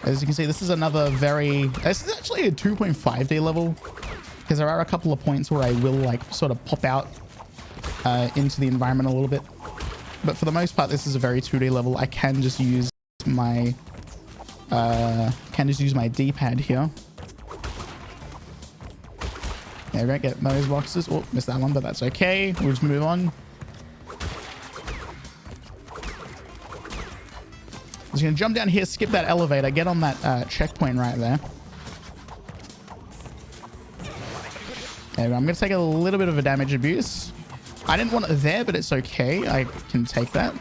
As you can see, this is another this is actually a 2.5D level, because there are a couple of points where I will like sort of pop out into the environment a little bit. But for the most part, this is a very 2D level. I can just use my D-pad here. There we go, get those boxes. Oh, missed that one, but that's okay. We'll just move on. Just gonna jump down here, skip that elevator, get on that checkpoint right there. There we go. I'm gonna take a little bit of a damage abuse. I didn't want it there, but it's okay. I can take that.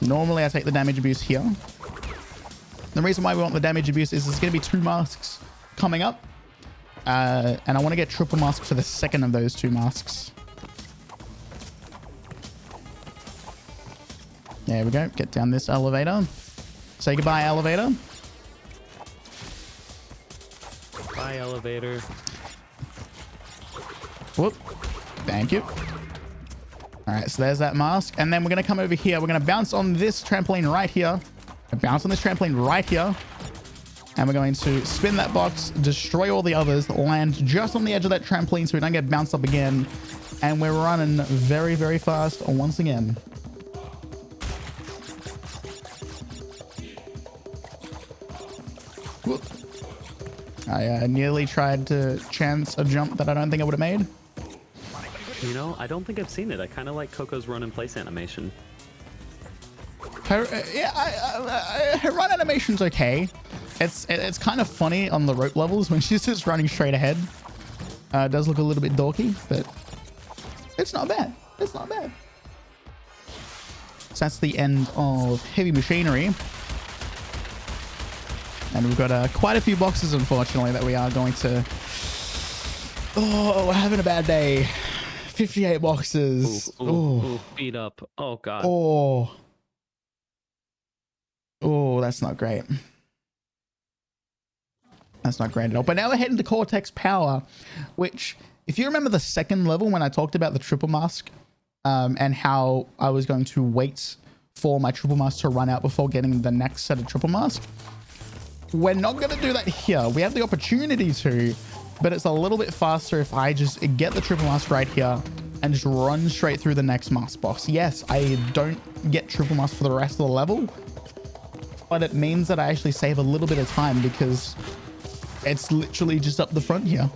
Normally I take the damage abuse here. The reason why we want the damage abuse is there's gonna be 2 masks coming up. And I want to get triple mask for the second of those 2 masks. There we go. Get down this elevator. Say goodbye, elevator. Bye, elevator. Whoop. Thank you. All right, so there's that mask. And then we're going to come over here. We're going to bounce on this trampoline right here. Bounce on this trampoline right here. And we're going to spin that box, destroy all the others, land just on the edge of that trampoline so we don't get bounced up again. And we're running very, very fast once again. Whoop. I nearly tried to chance a jump that I don't think I would have made. You know, I don't think I've seen it. I kind of like Coco's run in place animation. Her run animation's okay. It's kind of funny on the rope levels when she's just running straight ahead. It does look a little bit dorky, but it's not bad. It's not bad. So that's the end of Heavy Machinery. And we've got quite a few boxes, unfortunately, that we are going to... Oh, we're having a bad day. 58 boxes. Ooh, beat up. Oh, God. Oh, that's not great. That's not great at all. But now we're heading to Cortex Power, which, if you remember the second level when I talked about the triple mask and how I was going to wait for my triple mask to run out before getting the next set of triple mask, we're not going to do that here. We have the opportunity to, but it's a little bit faster if I just get the triple mask right here, and just run straight through the next must box. Yes, I don't get triple must for the rest of the level, but it means that I actually save a little bit of time because it's literally just up the front here.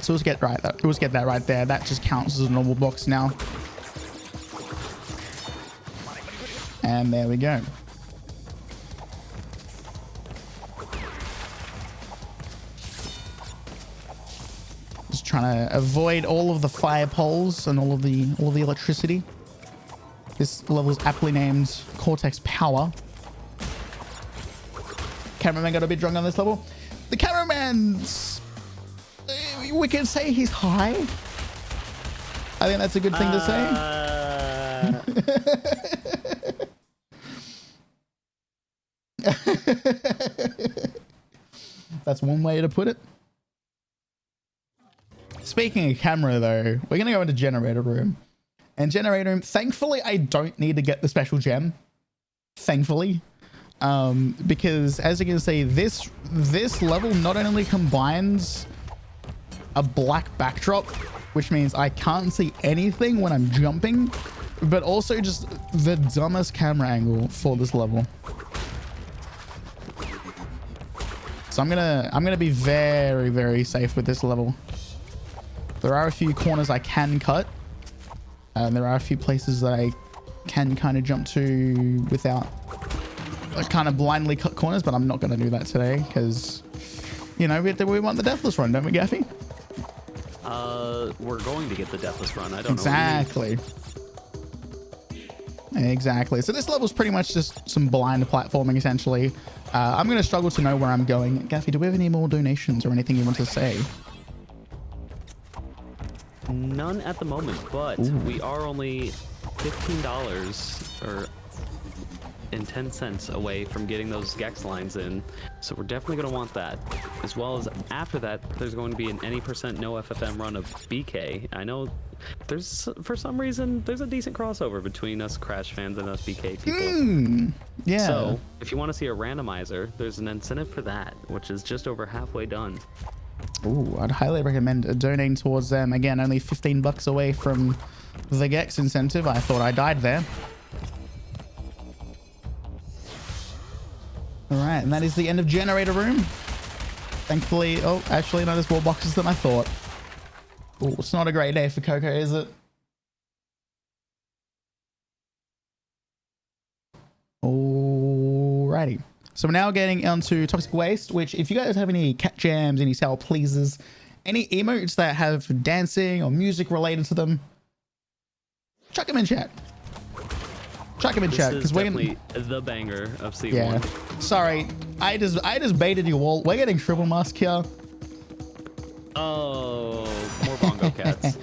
So let's get that right there. That just counts as a normal box now. And there we go. Just trying to avoid all of the fire poles and all of the electricity. This level is aptly named Cortex Power. Cameraman got a bit drunk on this level. The cameraman's, we can say he's high. I think that's a good thing to say. That's one way to put it. Speaking of camera though, we're gonna go into generator room. And generator room, thankfully I don't need to get the special gem. Thankfully. Because as you can see, this level not only combines a black backdrop, which means I can't see anything when I'm jumping, but also just the dumbest camera angle for this level. So I'm gonna be very, very safe with this level. There are a few corners I can cut, and there are a few places that I can kind of jump to without kind of blindly cut corners, but I'm not going to do that today because, you know, we want the deathless run, don't we, Gaffy? We're going to get the deathless run. I don't know. Exactly. So this level's pretty much just some blind platforming, essentially. I'm going to struggle to know where I'm going. Gaffy, do we have any more donations or anything you want to say? None at the moment, but we are only $15 or and 10 cents away from getting those Gex lines in, so we're definitely going to want that. As well as after that, there's going to be an any % no FFM run of BK. I know there's, for some reason, there's a decent crossover between us Crash fans and us BK people. Yeah. So if you want to see a randomizer, there's an incentive for that, which is just over halfway done. Ooh, I'd highly recommend donating towards them. Again, only 15 bucks away from the Gex incentive. I thought I died there. All right, and that is the end of generator room. Thankfully, oh, actually, no, there's more boxes than I thought. Oh, it's not a great day for Coco, is it? Alrighty. So we're now getting onto toxic waste, which if you guys have any cat jams, any sour pleasers, any emotes that have dancing or music related to them, chuck them in chat. Chuck them in chat because we're definitely the banger of C1. Yeah. Sorry, I just baited you all. We're getting triple mask here. Oh, more bongo cats.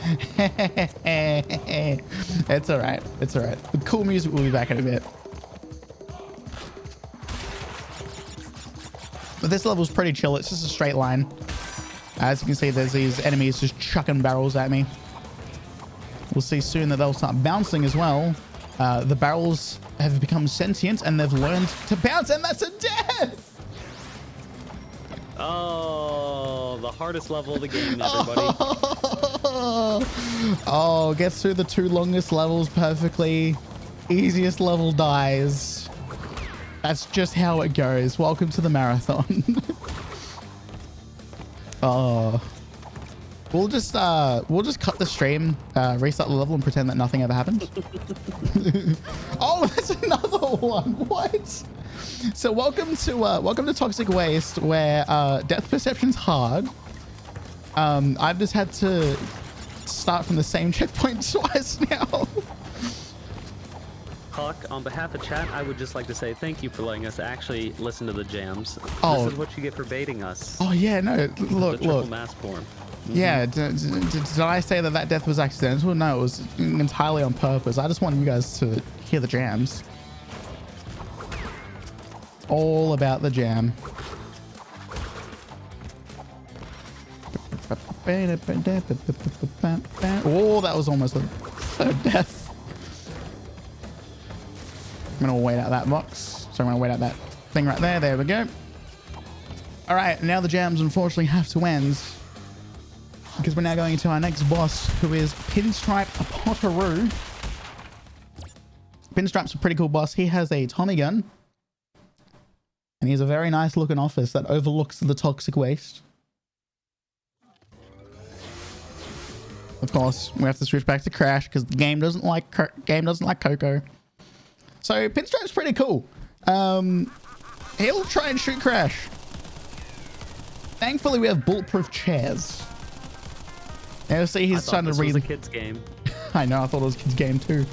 It's all right. It's all right. The cool music will be back in a bit. But this level's pretty chill. It's just a straight line. As you can see, there's these enemies just chucking barrels at me. We'll see soon that they'll start bouncing as well. The barrels have become sentient and they've learned to bounce, and that's a death! Oh, the hardest level of the game, everybody. Oh, gets through the 2 longest levels perfectly. Easiest level dies. That's just how it goes. Welcome to the marathon. Oh. We'll just cut the stream, restart the level, and pretend that nothing ever happened. Oh, that's another one. What? So welcome to Toxic Waste, where depth perception's hard. I've just had to start from the same checkpoint twice now. Huck, on behalf of chat, I would just like to say thank you for letting us actually listen to the jams. Oh. This is what you get for baiting us. Oh yeah, no, look. The triple mask form. Yeah, did I say that death was accidental? No, it was entirely on purpose. I just wanted you guys to hear the jams. All about the jam. Oh, that was almost a third death. I'm gonna wait out that box. So I'm gonna wait out that thing right there. There we go. All right, now the jams unfortunately have to end. because we're now going into our next boss, who is Pinstripe Potteroo. Pinstripe's a pretty cool boss. He has a Tommy gun, and he has a very nice looking office that overlooks the toxic waste. Of course, we have to switch back to Crash because the game doesn't like Coco. So Pinstripe's pretty cool. He'll try and shoot Crash. Thankfully, we have bulletproof chairs. Now, see, he's trying to read. This was a kid's game. I know, I thought it was a kid's game too.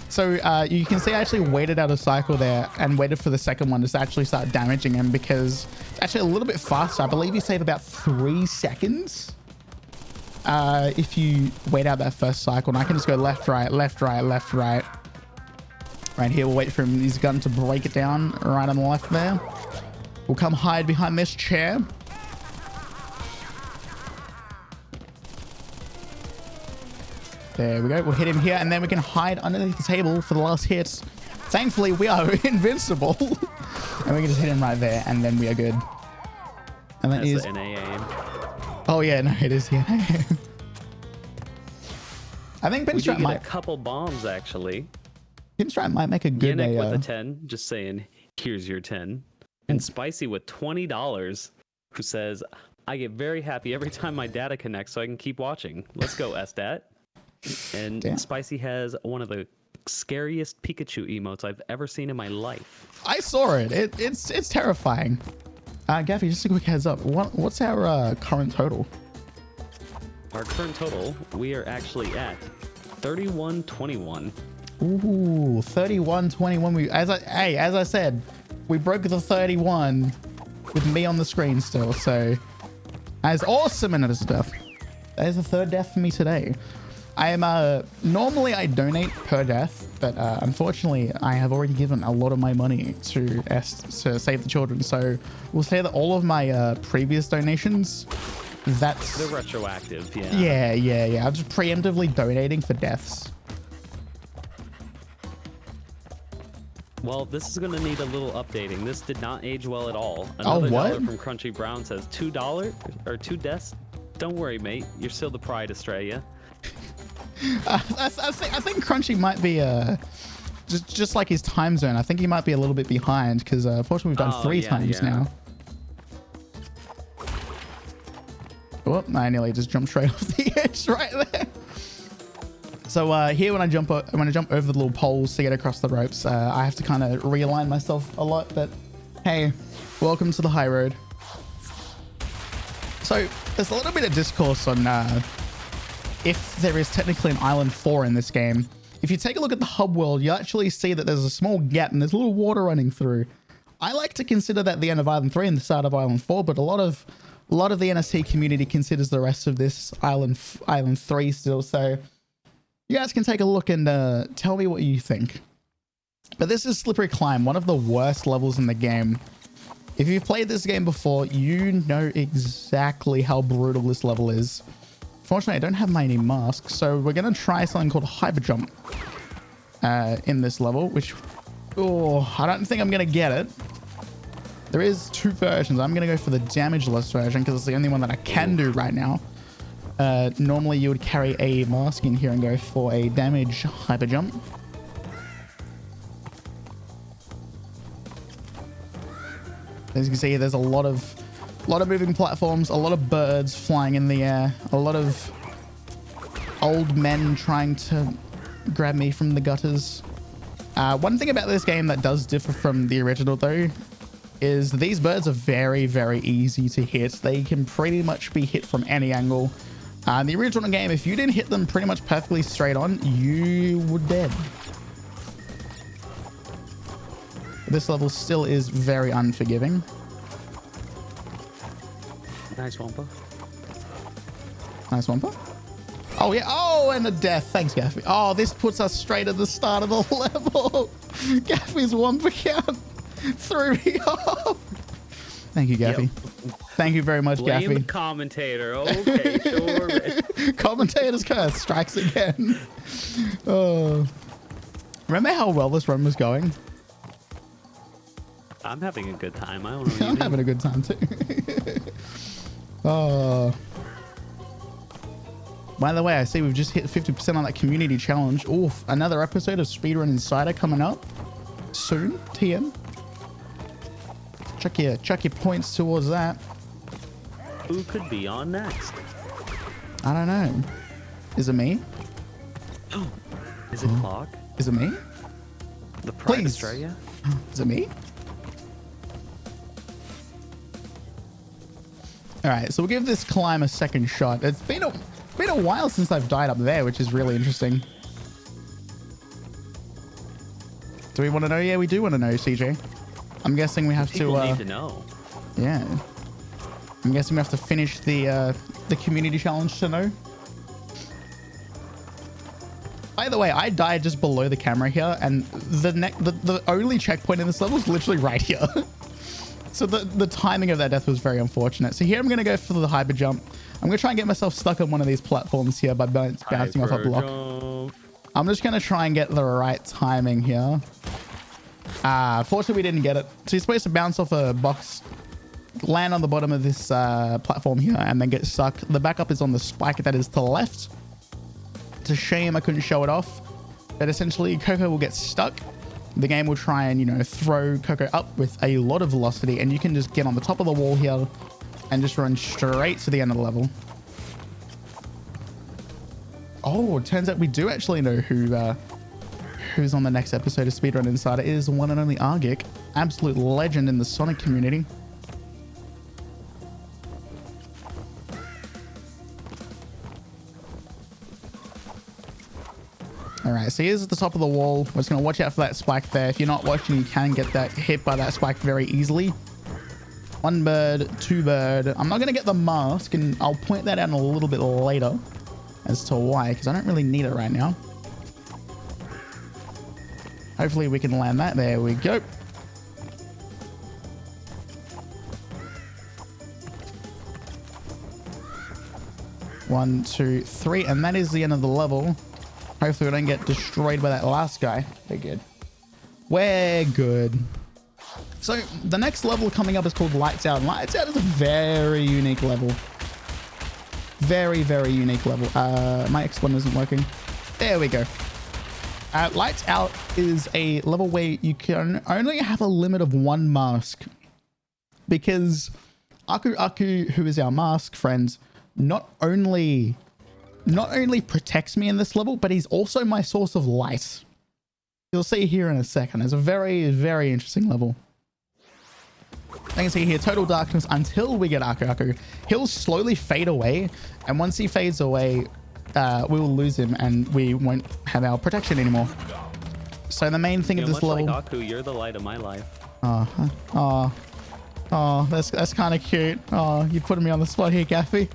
So you can see I actually waited out a cycle there and waited for the second one to actually start damaging him, because it's actually a little bit faster. I believe you save about 3 seconds if you wait out that first cycle. And I can just go left, right, left, right, left, right. Right here, we'll wait for his gun to break it down right on the left there. We'll come hide behind this chair. There we go. We'll hit him here, and then we can hide underneath the table for the last hit. Thankfully, we are invincible. And we can just hit him right there, and then we are good. And that is... the NA aim. Oh, yeah, no, it is the NA aim. I think We Pinstripe did might... get a couple bombs, actually. Pinstripe might make a good... Yannick with a 10, just saying, here's your 10. And Spicy with $20, who says, I get very happy every time my data connects so I can keep watching. Let's go, SDAT. And Damn. Spicy has one of the scariest Pikachu emotes I've ever seen in my life. I saw it. It's terrifying. Gaffy, just a quick heads up. What's our current total? Our current total, we are actually at 3121. Ooh, 31-21. As I said, we broke the 31 with me on the screen still. So that is awesome and other stuff. That is the third death for me today. I am normally I donate per death, but unfortunately I have already given a lot of my money to Save the Children. So we'll say that all of my previous donations, that's They're retroactive, yeah. Yeah. I'm just preemptively donating for deaths. Well, this is going to need a little updating. This did not age well at all. Another what? dollar from Crunchy Brown says $2 or 2 deaths. Don't worry, mate. You're still the Pride Australia. I think Crunchy might be just like his time zone. I think he might be a little bit behind because unfortunately we've done 3 times now. Oh, I nearly just jumped straight off the edge right there. So here when I jump over the little poles to get across the ropes, I have to kind of realign myself a lot. But hey, welcome to the high road. So there's a little bit of discourse on if there is technically an Island 4 in this game. If you take a look at the hub world, you actually see that there's a small gap and there's a little water running through. I like to consider that the end of Island 3 and the start of Island 4, but a lot of the NST community considers the rest of this Island 3 still. So you guys can take a look and tell me what you think. But this is Slippery Climb, one of the worst levels in the game. If you've played this game before, you know exactly how brutal this level is. Fortunately, I don't have my masks, so we're going to try something called Hyper Jump in this level, which, I don't think I'm going to get it. There is 2 versions. I'm going to go for the damageless version because it's the only one that I can do right now. Normally, you would carry a mask in here and go for a damage Hyper Jump. As you can see, there's a lot of moving platforms, a lot of birds flying in the air, a lot of old men trying to grab me from the gutters. One thing about this game that does differ from the original though is these birds are very, very easy to hit. They can pretty much be hit from any angle. In the original game, if you didn't hit them pretty much perfectly straight on, you were dead. This level still is very unforgiving. Nice Wampa. Nice Wampa. Oh, yeah. Oh, and a death. Thanks, Gaffy. Oh, this puts us straight at the start of the level. Gaffy's Wampa count threw me off. Thank you, Gaffy. Yep. Thank you very much, Blame Gaffy. the commentator. Okay, sure. Commentator's curse strikes again. Oh. Remember how well this run was going? I'm having a good time. I don't know. I'm having a good time too. Oh. By the way, I see we've just hit 50% on that community challenge. Oof, another episode of Speedrun Insider coming up soon. TM. Chuck your points towards that. Who could be on next? I don't know. Is it me? Is it Clock? Is it me? The Pride Please. Australia? Is it me? All right, so we'll give this climb a second shot. It's been a while since I've died up there, which is really interesting. Do we want to know? Yeah, we do want to know, CJ. I'm guessing we have People to. need to know. Yeah. I'm guessing we have to finish the community challenge to know. By the way, I died just below the camera here, and the only checkpoint in this level is literally right here. So the timing of that death was very unfortunate. So here I'm going to go for the hyper jump. I'm going to try and get myself stuck on one of these platforms here by bouncing off a block. I'm just going to try and get the right timing here. Fortunately, we didn't get it. So you're supposed to bounce off a box, land on the bottom of this platform here, and then get stuck. The backup is on the spike that is to the left. It's a shame I couldn't show it off. But essentially, Coco will get stuck. The game will try and, you know, throw Coco up with a lot of velocity, and you can just get on the top of the wall here and just run straight to the end of the level. Oh, it turns out we do actually know who's on the next episode of Speedrun Insider. It is the one and only Argic, absolute legend in the Sonic community. All right, so here's at the top of the wall. We're just gonna watch out for that spike there. If you're not watching, you can get that hit by that spike very easily. One bird, two bird. I'm not gonna get the mask, and I'll point that out a little bit later as to why, because I don't really need it right now. Hopefully we can land that. There we go. One, two, three, and that is the end of the level. Hopefully we don't get destroyed by that last guy. We're good. We're good. So the next level coming up is called Lights Out. Lights Out is a very unique level. Very, very unique level. My X1 isn't working. There we go. Lights Out is a level where you can only have a limit of one mask, because Aku, who is our mask friend, not only protects me in this level, but he's also my source of light. You'll see here in a second. It's a very, very interesting level. You can see here, total darkness until we get Aku. He'll slowly fade away, and once he fades away, we will lose him, and we won't have our protection anymore. So the main thing of this level... Like Aku, you're the light of my life. Oh, that's kind of cute. Oh, you're putting me on the spot here, Gaffy.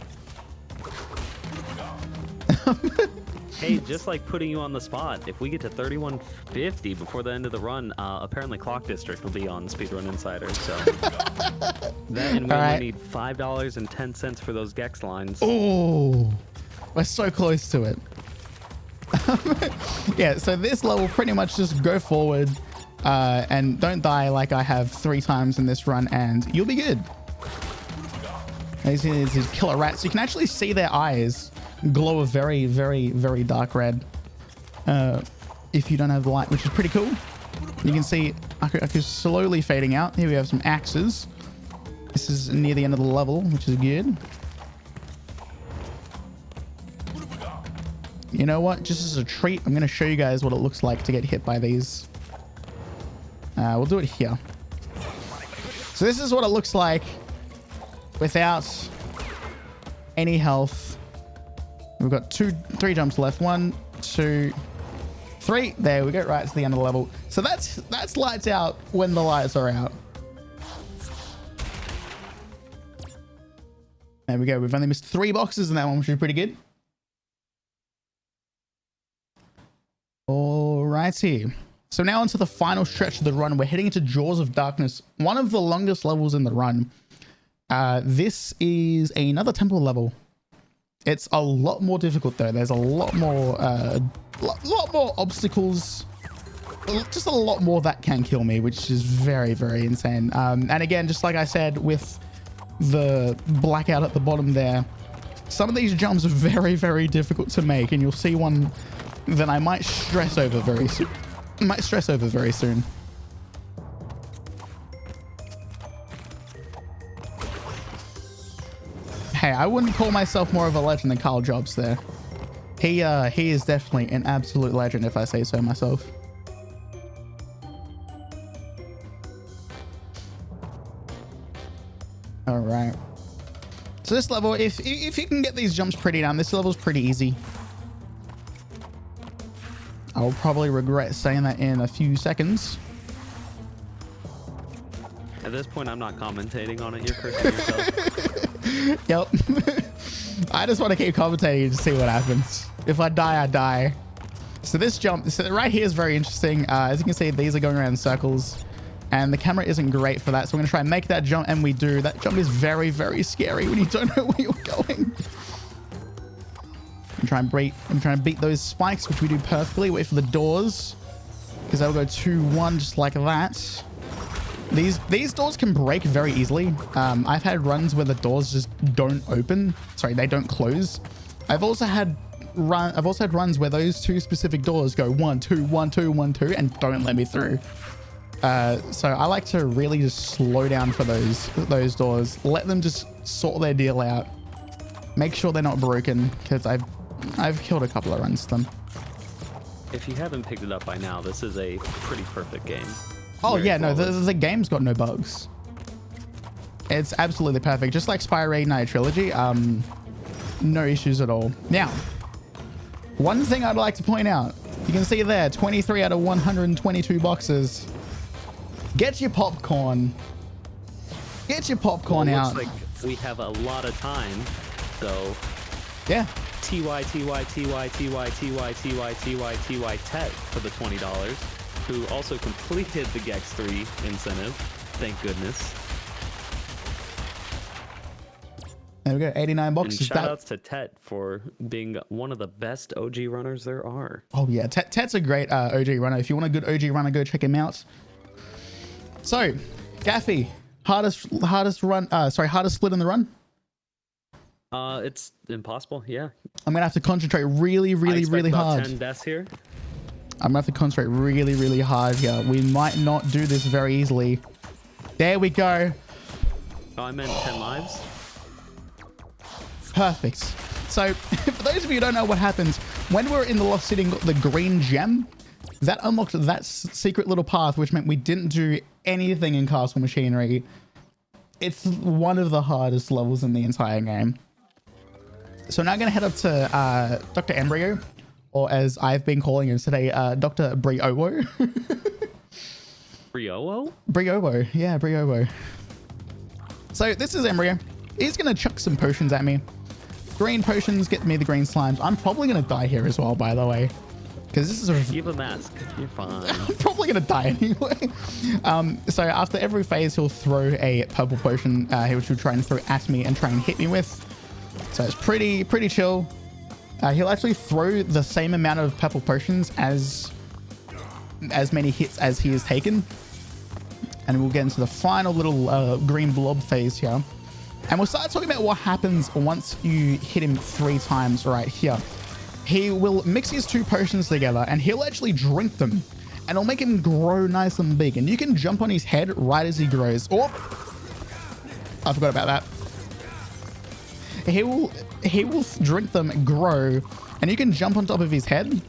Hey, just like putting you on the spot, if we get to 3150 before the end of the run, apparently Clockdistrict will be on Speedrun Insider. So then we only need $5.10 for those Gex lines. Oh, we're so close to it. Yeah, so this level pretty much just go forward and don't die like I have 3 times in this run, and you'll be good. These killer rats. You can actually see their eyes glow a very, very, very dark red if you don't have the light, which is pretty cool. You can see Aku slowly fading out. Here we have some axes. This is near the end of the level, which is good. You know what? Just as a treat, I'm going to show you guys what it looks like to get hit by these. We'll do it here. So this is what it looks like without any health. We've got 3 jumps left. 1, 2, 3. There we go, right to the end of the level. So that's lights out when the lights are out. There we go. We've only missed 3 boxes in that one, which is pretty good. Alrighty. So now onto the final stretch of the run. We're heading into Jaws of Darkness, one of the longest levels in the run. This is another temple level. It's a lot more difficult though. There's a lot more obstacles. Just a lot more that can kill me, which is very, very insane. And again, just like I said with the blackout at the bottom there, Some of these jumps are very, very difficult to make, and you'll see one that I might stress over very soon. Hey, I wouldn't call myself more of a legend than Carl Jobs there. He is definitely an absolute legend, if I say so myself. All right. So this level, if you can get these jumps pretty down, this level's pretty easy. I'll probably regret saying that in a few seconds. At this point, I'm not commentating on it. You're cursing yourself. Yep. I just want to keep commentating to see what happens. If I die, I die. So this jump, right here is very interesting. As you can see, these are going around in circles, and the camera isn't great for that. So we're going to try and make that jump, and we do. That jump is very, very scary when you don't know where you're going. I'm trying to beat those spikes, which we do perfectly. Wait for the doors, because they'll go 2-1 just like that. These doors can break very easily. I've had runs where the doors just don't open. Sorry, they don't close. I've also had runs where those two specific doors go 1, 2, 1, 2, 1, 2, and don't let me through. So I like to really just slow down for those doors. Let them just sort their deal out. Make sure they're not broken, because I've killed a couple of runs to them. If you haven't picked it up by now, this is a pretty perfect game. Oh yeah, no, the game's got no bugs. It's absolutely perfect, just like Spyro Reignited Trilogy. No issues at all. Now, one thing I'd like to point out, you can see there, 23 out of 122 boxes. Get your popcorn. Get your popcorn out. Looks like we have a lot of time, so yeah. TY Tet for the $20. Who also completed the Gex 3 incentive. Thank goodness. There we go, 89 boxes. And shout outs to Tet for being one of the best OG runners there are. Oh yeah, Tet's a great OG runner. If you want a good OG runner, go check him out. So, Gaffy, hardest split in the run? It's impossible, yeah. I'm gonna have to concentrate really hard. 10 deaths here. I'm gonna have to concentrate really hard here. We might not do this very easily. There we go. Oh, I meant 10 lives. Perfect. So, for those of you who don't know what happens, when we're in the Lost City and got the green gem, that unlocked that secret little path, which meant we didn't do anything in Castle Machinery. It's one of the hardest levels in the entire game. So now I'm gonna head up to Dr. Embryo, or as I've been calling him today, Dr. Briowo. Briowo? Briowo, yeah, Briowo. So this is Embryo. He's gonna chuck some potions at me. Green potions get me the green slimes. I'm probably gonna die here as well, by the way, because this is a... You have a mask. You're fine. I'm probably gonna die anyway. So after every phase, he'll throw a purple potion, which he'll try and throw at me and try and hit me with. So it's pretty chill. He'll actually throw the same amount of purple potions as many hits as he has taken. And we'll get into the final little green blob phase here. And we'll start talking about what happens once you hit him 3 times right here. He will mix his 2 potions together and he'll actually drink them. And it'll make him grow nice and big. And you can jump on his head right as he grows. Oh, I forgot about that. He will drink them, grow, and you can jump on top of his head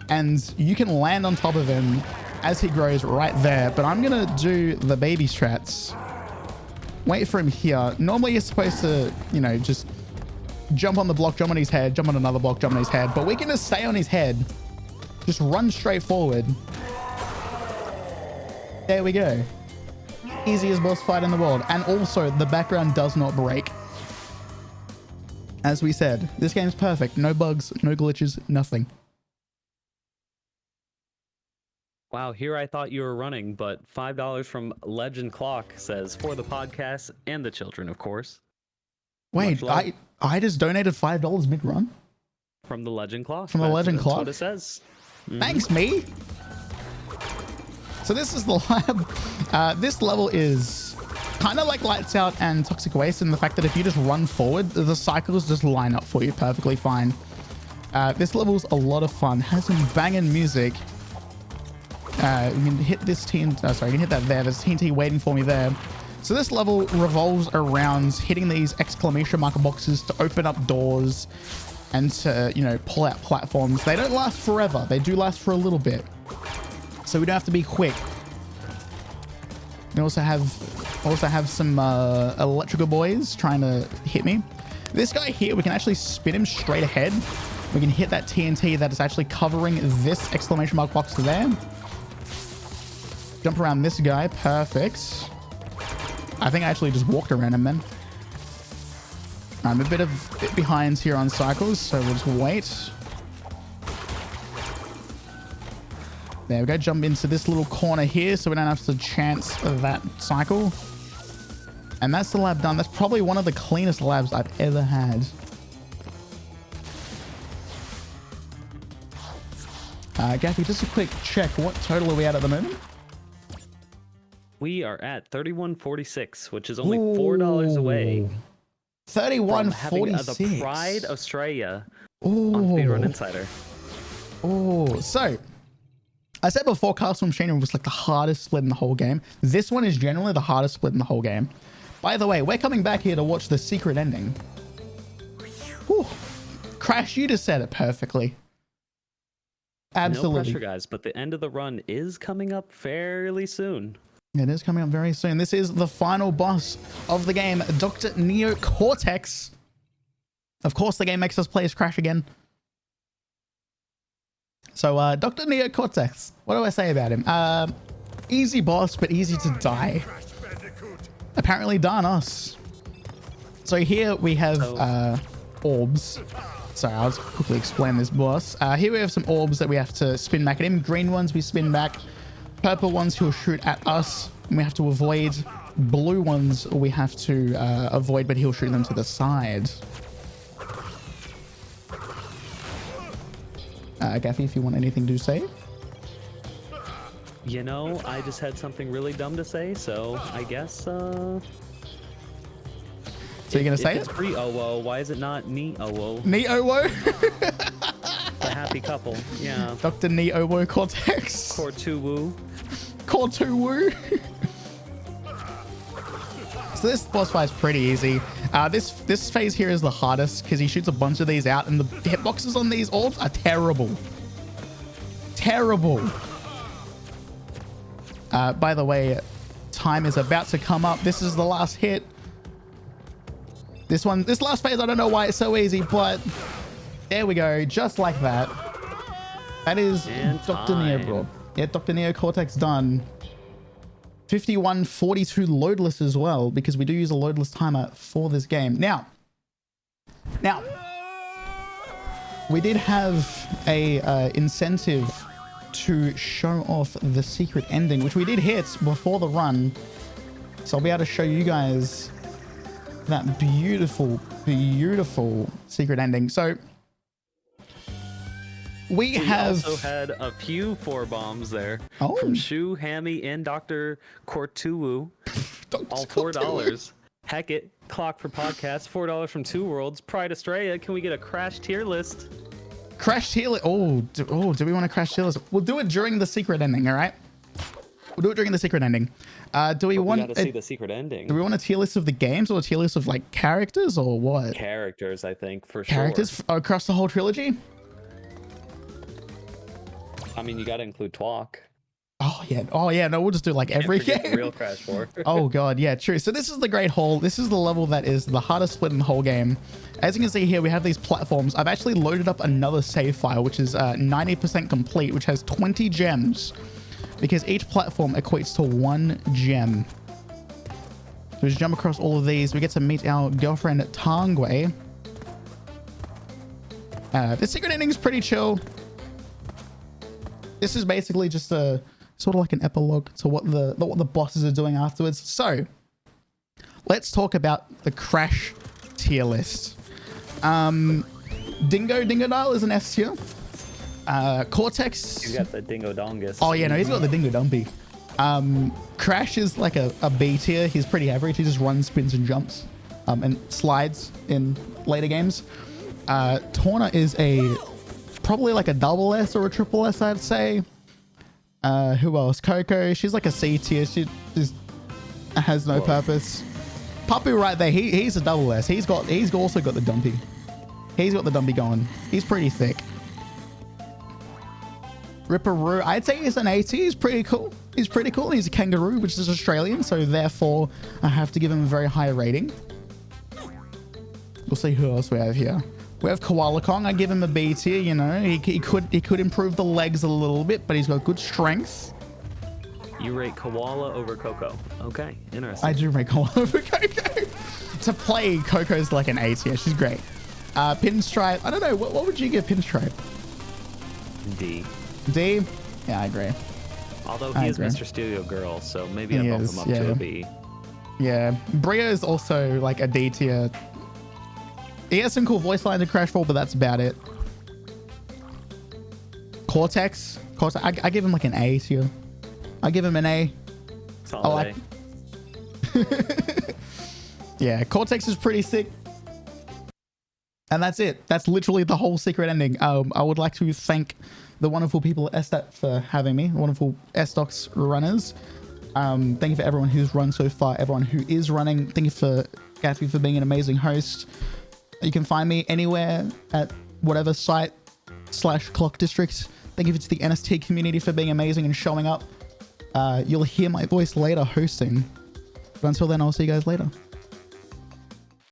and you can land on top of him as he grows right there. But I'm gonna do the baby strats. Wait for him here. Normally you're supposed to, you know, just jump on the block, jump on his head, jump on another block, jump on his head, but we can just stay on his head. Just run straight forward. There we go. Easiest boss fight in the world. And also the background does not break. As we said, this game's perfect. No bugs, no glitches, nothing. Wow, here I thought you were running, but $5 from Legend Clock says, for the podcast and the children, of course. Wait, I just donated $5 mid-run? From the Legend Clock. From the Legend Clock? That's what it says. Mm-hmm. Thanks, me. So this is the lab. This level is kind of like Lights Out and Toxic Waste in the fact that if you just run forward, the cycles just line up for you perfectly fine. This level's a lot of fun. Has some banging music. You can hit this TNT. Oh, sorry, you can hit that there. There's TNT waiting for me there. So this level revolves around hitting these exclamation mark boxes to open up doors and to, you know, pull out platforms. They don't last forever. They do last for a little bit. So we don't have to be quick. We also have some electrical boys trying to hit me. This guy here, we can actually spin him straight ahead. We can hit that TNT that is actually covering this exclamation mark box there. Jump around this guy. Perfect. I think I actually just walked around him then. I'm a bit behind here on cycles, so we'll just wait. There we go. Jump into this little corner here so we don't have to chance that cycle. And that's the lab done. That's probably one of the cleanest labs I've ever had. Gaffy, just a quick check. What total are we at the moment? We are at 31.46, which is only $4 away. 31.46. The Pride Australia Ooh. on Speedrun Insider. Oh, so I said before Castle Machinery was like the hardest split in the whole game. This one is generally the hardest split in the whole game. By the way, we're coming back here to watch the secret ending. Whew. Crash, you just said it perfectly. Absolutely. No pressure, guys, but the end of the run is coming up fairly soon. It is coming up very soon. This is the final boss of the game, Dr. Neo Cortex. Of course, the game makes us play as Crash again. So, Dr. Neo Cortex, what do I say about him? Easy boss, but easy to die. Apparently, darn us. So here we have orbs. Sorry, I'll just quickly explain this boss. Here we have some orbs that we have to spin back at him. Green ones we spin back. Purple ones he'll shoot at us, and we have to avoid. Blue ones we have to avoid, but he'll shoot them to the side. Gaffy, if you want anything to say. You know, I just had something really dumb to say, so I guess, So you're going to say it? It's pre-OO, why is it not Neo-O? Neo-O? The happy couple, yeah. Dr. Neo-O Cortex. Cortuwu. Cortuwu. So this boss fight is pretty easy. This phase here is the hardest because he shoots a bunch of these out and the hitboxes on these orbs are terrible. Terrible. By the way, time is about to come up. This is the last hit. This last phase, I don't know why it's so easy, but there we go. Just like that. That is Dr. Neo, bro. Yeah, Dr. Neo Cortex done. 51:42 loadless as well, because we do use a loadless timer for this game. Now, we did have a incentive to show off the secret ending, which we did hit before the run. So I'll be able to show you guys that beautiful, beautiful secret ending. So we also had a few 4 bombs there from Shu, Hammy, and Dr. Cortuwu. All $4. Heck it. Clock for podcast. $4 from Two Worlds. Pride Australia. Can we get a Crash tier list? Crash tier list. Do we want a Crash tier list? We'll do it during the secret ending. All right. We'll do it during the secret ending. Do we want to see the secret ending? Do we want a tier list of the games or a tier list of like characters or what? Characters, I think, for sure. Characters across the whole trilogy? I mean, you got to include Twalk. Oh yeah. No, we'll just do like every game. Real Crash 4. Oh god, yeah, true. So this is the Great Hall. This is the level that is the hardest split in the whole game. As you can see here, we have these platforms. I've actually loaded up another save file, which is 90% complete, which has 20 gems, because each platform equates to 1 gem. So we just jump across all of these. We get to meet our girlfriend Tangway. The secret ending is pretty chill. This is basically just a sort of like an epilogue to what the bosses are doing afterwards. So let's talk about the Crash tier list. Dingo Dial is an S tier. Cortex. You got the Dingo Dongus. Oh yeah, no, he's got the Dingo Dumpy. Crash is like a B tier. He's pretty average. He just runs, spins, and jumps, and slides in later games. Torna is probably like a double S or a triple S, I'd say. Who else? Coco. She's like a C tier. She just has no purpose. Papu right there. He's a double S. He's also got the dumpy. He's got the dumpy going. He's pretty thick. Ripperoo, I'd say he's an 80. He's pretty cool. He's pretty cool. He's a kangaroo, which is Australian, so therefore I have to give him a very high rating. We'll see who else we have here. We have Koala Kong. I give him a B tier. You know, he could improve the legs a little bit, but he's got good strength. You rate Koala over Coco. Okay, interesting. I do rate Koala over Coco. To play, Coco's like an A tier. She's great. Pinstripe. I don't know. What would you give Pinstripe? D. D? Yeah, I agree. Although he is Mr. Studio Girl, so maybe I bump him up to a B. Yeah. Brio is also like a D tier. He has some cool voice lines in Crash 4, but that's about it. Cortex, I give him like an A tier. I give him an A. Solid A. Yeah, Cortex is pretty sick. And that's it. That's literally the whole secret ending. I would like to thank the wonderful people at SDAT for having me, wonderful SDocs runners. Thank you for everyone who's run so far, everyone who is running. Thank you for Gatsby for being an amazing host. You can find me anywhere at whatever site /Clockdistrict. Thank you to the NST community for being amazing and showing up. You'll hear my voice later hosting. But until then, I'll see you guys later.